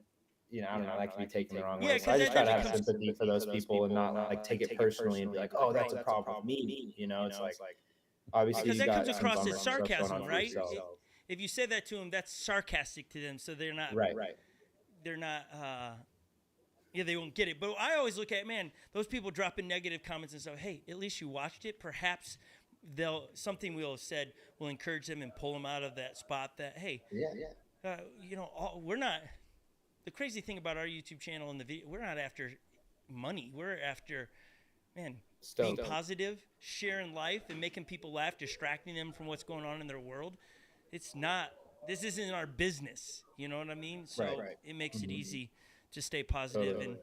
I don't know, that can be taken the wrong Yeah, way. 'cause So I just try that to have becomes- sympathy for those people and not like take it personally and be like, oh, that's a problem with me. It's like, obviously because you that got comes some across bummer as stuff going sarcasm, on for right? yourself. If you say that to them, that's sarcastic to them, so they're not Right. they're not they won't get it. But I always look at, man, those people dropping negative comments and stuff. Hey, at least you watched it. Perhaps something we'll have said will encourage them and pull them out of that spot. That hey, we're not. The crazy thing about our YouTube channel and the video, we're not after money. We're after, man, being positive, sharing life, and making people laugh, distracting them from what's going on in their world. It's not. This isn't our business. You know what I mean? So it makes it easy to stay positive. And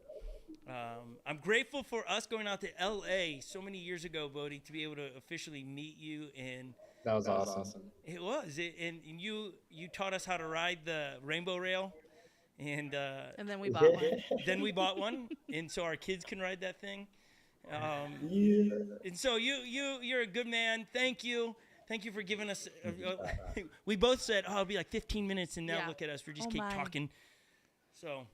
I'm grateful for us going out to LA so many years ago, Bodhi, to be able to officially meet you. And that was awesome. It was. And you taught us how to ride the rainbow rail. And then we bought one. Then we bought one, and so our kids can ride that thing. And so you're a good man. Thank you for giving us. We both said, "Oh, it'll be like 15 minutes," and now look at us. We just keep talking. So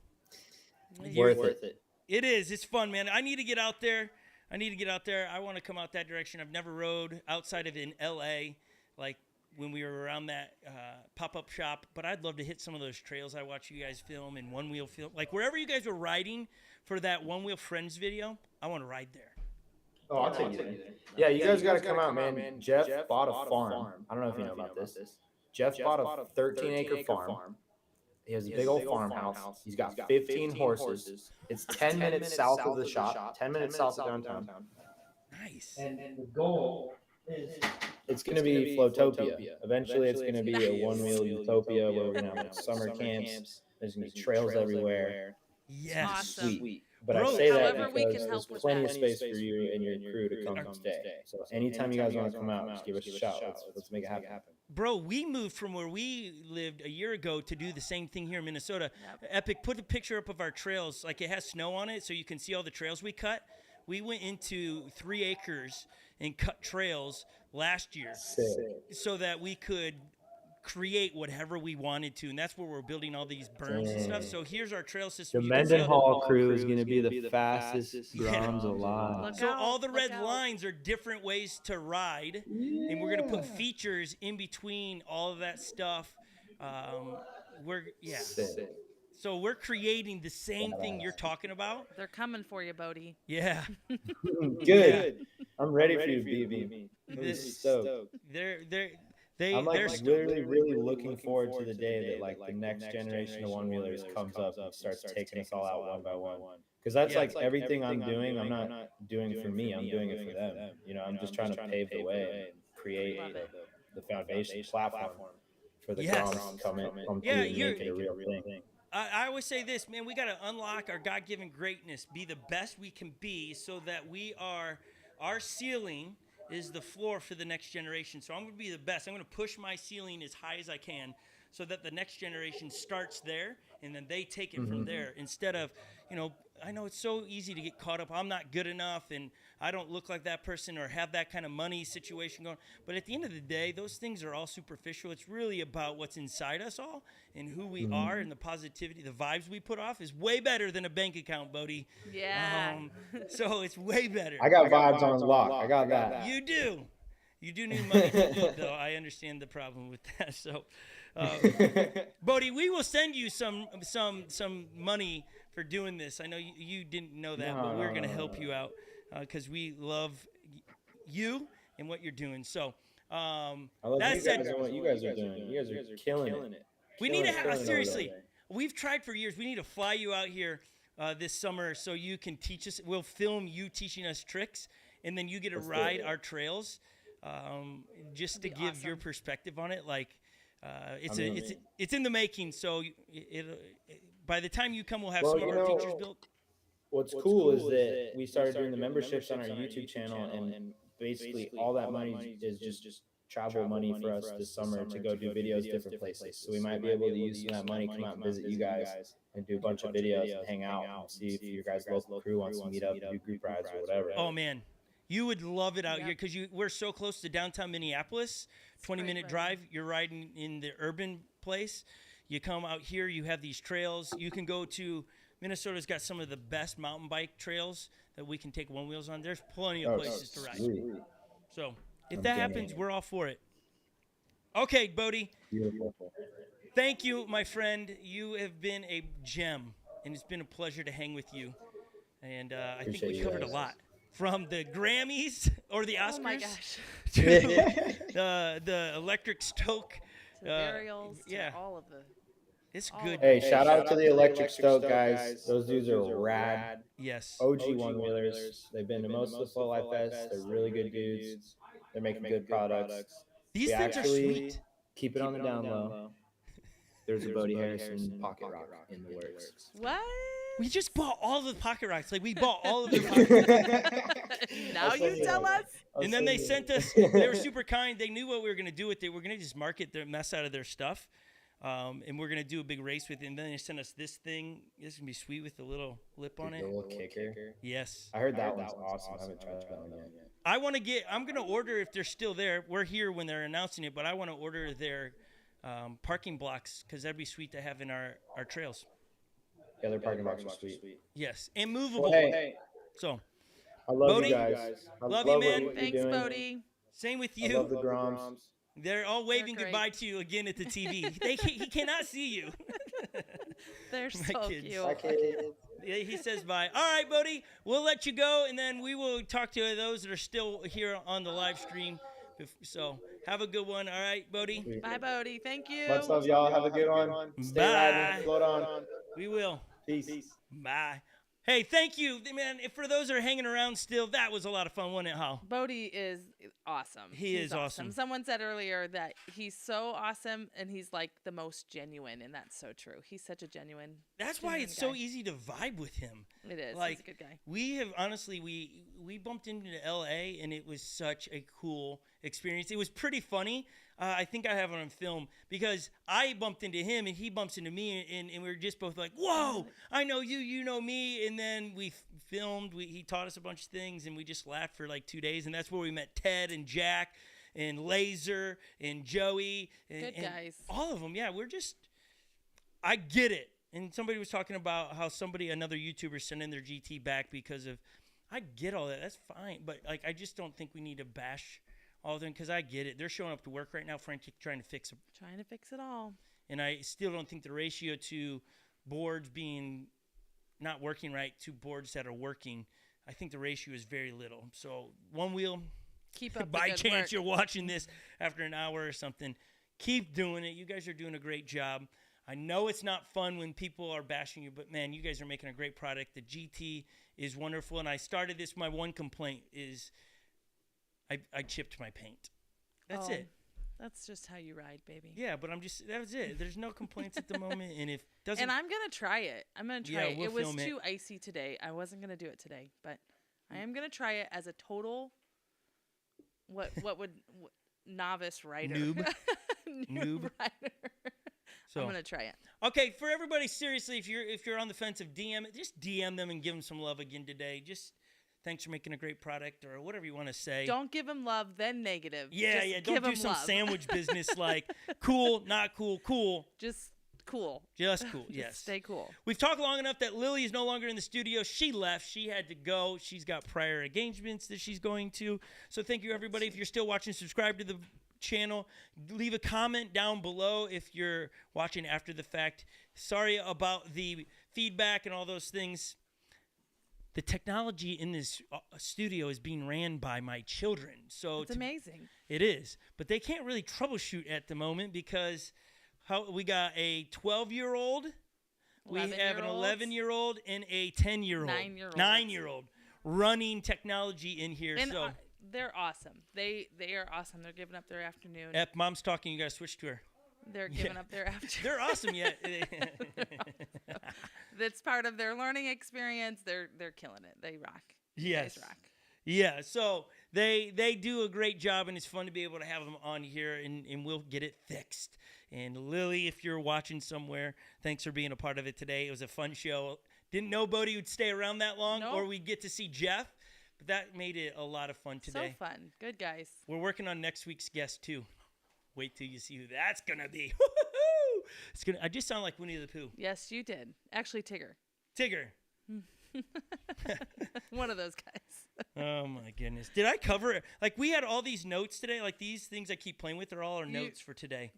worth it. It is. It's fun, man. I need to get out there. I want to come out that direction. I've never rode outside of in LA, like when we were around that pop-up shop, but I'd love to hit some of those trails I watch you guys film and One Wheel film. Like wherever you guys were riding for that One Wheel Friends video, I want to ride there. Oh, I'll take you there. Yeah, you guys got to come out, man. Jeff bought a farm. I don't know if you know about this. Jeff bought a 13-acre farm. He has a big old farmhouse. He's got 15 horses. It's 10 minutes south of the shop, 10 minutes south of downtown. Nice. And the goal is it's going to be Flotopia. Eventually, it's going to be a one-wheel utopia where we're going to have like summer camps. There's going to be trails everywhere. Yes. Awesome. Sweet. But Bro, I say that however we because can there's help with plenty that. of space for you and your crew to come stay. So anytime you guys want to come out, just give us a shout. Let's make it happen. Bro, we moved from where we lived a year ago to do the same thing here in Minnesota. Epic, put a picture up of our trails. Like it has snow on it, so you can see all the trails we cut. We went into 3 acres and cut trails last year so that we could create whatever we wanted to, and that's where we're building all these berms and stuff. So here's our trail system. The Mendenhall crew is going to be the fastest drums alive. So all the red lines are different ways to ride, and we're going to put features in between all of that stuff. So we're creating the same thing you're talking about. They're coming for you, Bodhi. Yeah. Good. I'm ready for you, BB. I'm stoked. I'm like literally really looking forward to the day that like the next generation of one-wheelers comes up and starts taking us all out one by one. Because that's like everything I'm doing, I'm not doing for me, I'm doing it for them. I'm just trying to pave the way and create the foundation platform for the drums to come through and make it a real thing. I always say this, man, we got to unlock our God-given greatness, be the best we can be so that our ceiling is the floor for the next generation. So I'm going to be the best. I'm going to push my ceiling as high as I can so that the next generation starts there and then they take it from there instead of, I know it's so easy to get caught up. I'm not good enough and I don't look like that person or have that kind of money situation going. But at the end of the day, those things are all superficial. It's really about what's inside us all and who we are and the positivity, the vibes we put off is way better than a bank account, Bodhi. Yeah. So it's way better. I got vibes on lock. I got that. You do. You do need money to live, though. I understand the problem with that. So, Bodhi, we will send you some money for doing this. I know you didn't know that, but we're going to help you out because we love you and what you're doing. So, that said, what you guys are doing. You guys are killing it. We need to have seriously. We've tried for years. We need to fly you out here this summer so you can teach us. We'll film you teaching us tricks, and then you get to ride our trails. Just to give your perspective on it, like it's in the making. So by the time you come, we'll have some of our features built. What's cool is that we started doing the memberships on our YouTube channel, and basically all that money is just travel money for us this summer to go do videos different places. So we might be able to use some of that money, come out and visit you guys, and do a bunch of videos and hang out and see if your guys' local crew wants to meet up, do group rides or whatever. Oh man. You would love it out here because we're so close to downtown Minneapolis, 20-minute drive. You're riding in the urban place. You come out here, you have these trails. You can go to Minnesota's got some of the best mountain bike trails that we can take one wheels on. There's plenty of places to ride. Sweet. So if that happens, we're all for it. Okay, Bodhi. Beautiful. Thank you, my friend. You have been a gem, and it's been a pleasure to hang with you. And I think we covered a lot. From the Grammys or the Oscars Oh my gosh. to the electric stoke. To burials, yeah. to all of the. It's all good. of Hey, shout out to the Electric Stoke guys. Those dudes are rad. Yes. OG one-wheelers. They've been to most of the Flow Life Fest. They're really good dudes. They're making good products. These We things are actually sweet. keep it on the down low. There's a BODHI Harrison pocket rock in the works. What? We just bought all of the pocket rocks. Like, we bought all of the pocket Now you tell us. And then they sent us, they were super kind. They knew what we were going to do with it. We're going to just market the mess out of their stuff. And we're going to do a big race with it. And then they sent us this thing. This is going to be sweet with the little lip on The it. little kicker. Yes. I heard that one's awesome. I haven't tried that one yet. I'm going to order if they're still there. We're here when they're announcing it, but I want to order their parking blocks because that'd be sweet to have in our trails. Yeah, their parking blocks are sweet. Yes. And movable. Well, hey, So, I love Bodhi, you guys. I love you, what man. you're Thanks, doing. Bodhi. same with I you. love the Groms. They're all waving great. goodbye to you again at the TV. He cannot see you. They're My so kids. cute. Bye, kids. Yeah, he says bye. All right, Bodhi, we'll let you go, and then we will talk to those that are still here on the live stream. So have a good one. All right, Bodhi? Bye, Bodhi. Thank you. Much love, y'all. Have a good one. Stay Bye. riding. Float on. We will. Peace. Bye. Hey, thank you, man. For those that are hanging around still, that was a lot of fun, wasn't it, Hal? Bodhi is awesome. He is awesome. Someone said earlier that he's so awesome and he's like the most genuine, and that's so true. He's such a genuine. That's why it's so easy to vibe with him. It is. Like, He's a good guy. we have honestly, we bumped into LA, and it was such a cool experience. It was pretty funny. I think I have it on film because I bumped into him and he bumps into me, and we were just both like, whoa, I know you, you know me. And then we filmed, he taught us a bunch of things, and we just laughed for like 2 days. And that's where we met Ted and Jack and Laser and Joey. And, Good and guys. all of them. Yeah, I get it. And somebody was talking about how another YouTuber sent in their GT back because of, I get all that. That's fine. But like, I just don't think we need to bash all of them because I get it. They're showing up to work right now, frantic, trying to fix it. Trying to fix it all. And I still don't think the ratio to boards being not working right to boards that are working, I think the ratio is very little. So one wheel, Keep up by the good chance work. you're watching this after an hour or something, keep doing it. You guys are doing a great job. I know it's not fun when people are bashing you, but man, you guys are making a great product. The GT is wonderful. And I started this, my one complaint is I chipped my paint. That's it. That's just how you ride, baby. Yeah, but that was it. There's no complaints at the moment. And if doesn't, And I'm gonna try it. I'm gonna try Yeah, it. we'll It was film it. too icy today. I wasn't gonna do it today, but I am gonna try it as a total. What would novice rider? Noob. Noob rider. So I'm gonna try it. okay, for everybody, seriously, if you're on the fence of just DM them and give them some love again today. Just thanks for making a great product or whatever you want to say. Don't give him love, then negative. Yeah, Just yeah. give Don't do him some love. sandwich business like cool, not cool, cool. Just cool. Just cool. Just Yes. Stay cool. We've talked long enough that Lily is no longer in the studio. She left. She had to go. She's got prior engagements that she's going to. So thank you, everybody. If you're still watching, subscribe to the channel. Leave a comment down below if you're watching after the fact. Sorry about the feedback and all those things. The technology in this studio is being ran by my children. So It's amazing. It is. But they can't really troubleshoot at the moment because we got a 12-year-old, we have an 11-year-old, and a 10-year-old. 9-year-old. 9-year-old running technology in here. And so they're awesome. They are awesome. They're giving up their afternoon. if Mom's talking, you got to switch to her. They're giving up their afternoon. They're awesome yet. That's part of their learning experience. They're killing it. They rock. Yes. You guys rock. Yeah, so they do a great job, and it's fun to be able to have them on here, and we'll get it fixed. And Lily, if you're watching somewhere, thanks for being a part of it today. It was a fun show. Didn't know Bodhi would stay around that long, Nope. or we'd get to see Jeff, but that made it a lot of fun today. So fun. Good guys. We're working on next week's guest, too. Wait till you see who that's going to be. Woo-hoo-hoo! It's gonna. I just sound like Winnie the Pooh. Yes, you did. Actually, Tigger. Tigger. One of those guys. Oh my goodness. Did I cover it? Like we had all these notes today. Like these things I keep playing with are all our notes for today.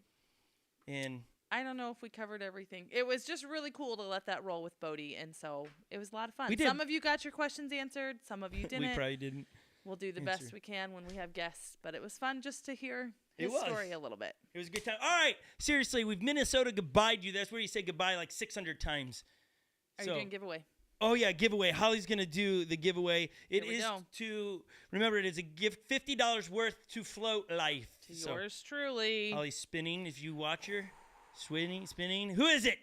And I don't know if we covered everything. It was just really cool to let that roll with BODHI, and so it was a lot of fun. We did. Some of you got your questions answered. Some of you didn't. we probably didn't. We'll do the answer. best we can when we have guests, but it was fun just to hear It his was. story a little bit. It was a good time. All right. Seriously, we've Minnesota goodbyed you. That's where you say goodbye like 600 times. Are you doing giveaway? Oh, yeah, giveaway. Holly's going to do the giveaway. It Here we is go. to, remember, it is a gift, $50 worth to Float Life. To So, yours truly. Holly's spinning. If you watch her, spinning. Who is it?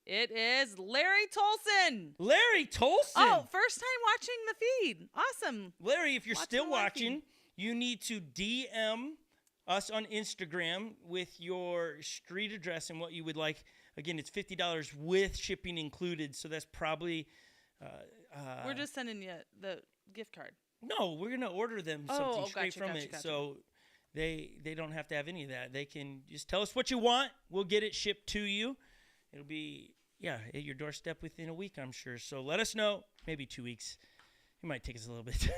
It is Larry Tolson. Larry Tolson. Oh, first time watching the feed. Awesome. Larry, if you're still Watching live watching, feed. you need to DM us on Instagram with your street address and what you would like. Again, it's $50 with shipping included, so that's probably... We're just sending you the gift card. No, we're going to order them Oh, something gotcha, straight from gotcha, it, gotcha. so they don't have to have any of that. They can just tell us what you want. We'll get it shipped to you. It'll be, at your doorstep within a week, I'm sure. So let us know. Maybe 2 weeks. It might take us a little bit.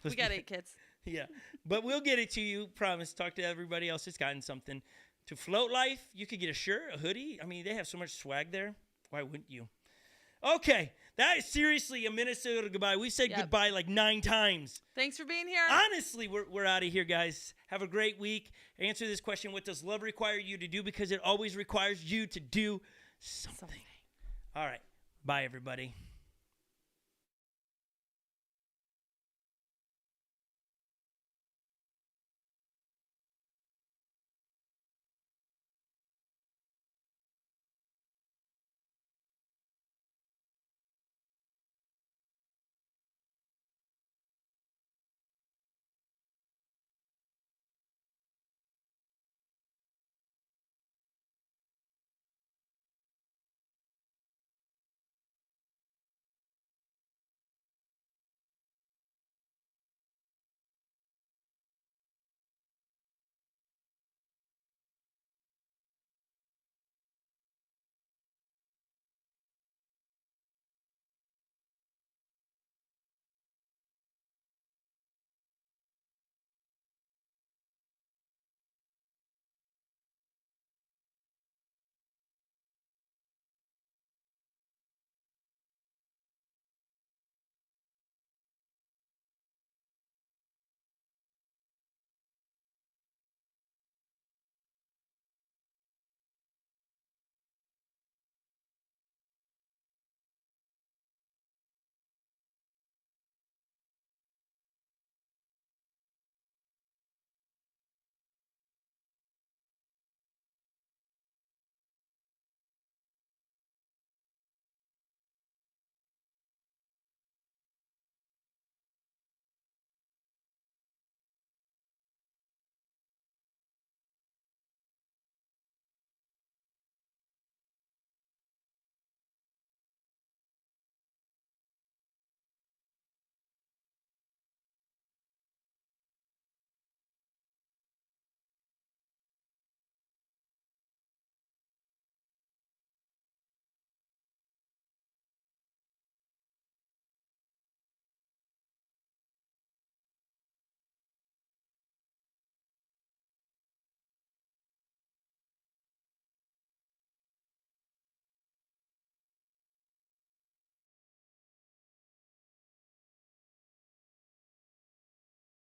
We got 8 kids. Yeah, but we'll get it to you. Promise. Talk to everybody else that's gotten something. To Float Life, you could get a shirt, a hoodie. I mean, they have so much swag there. Why wouldn't you? Okay, that is seriously a Minnesota goodbye. We said goodbye like 9 times. Thanks for being here. Honestly, we're out of here, guys. Have a great week. Answer this question: what does love require you to do? Because it always requires you to do something. All right. Bye, everybody.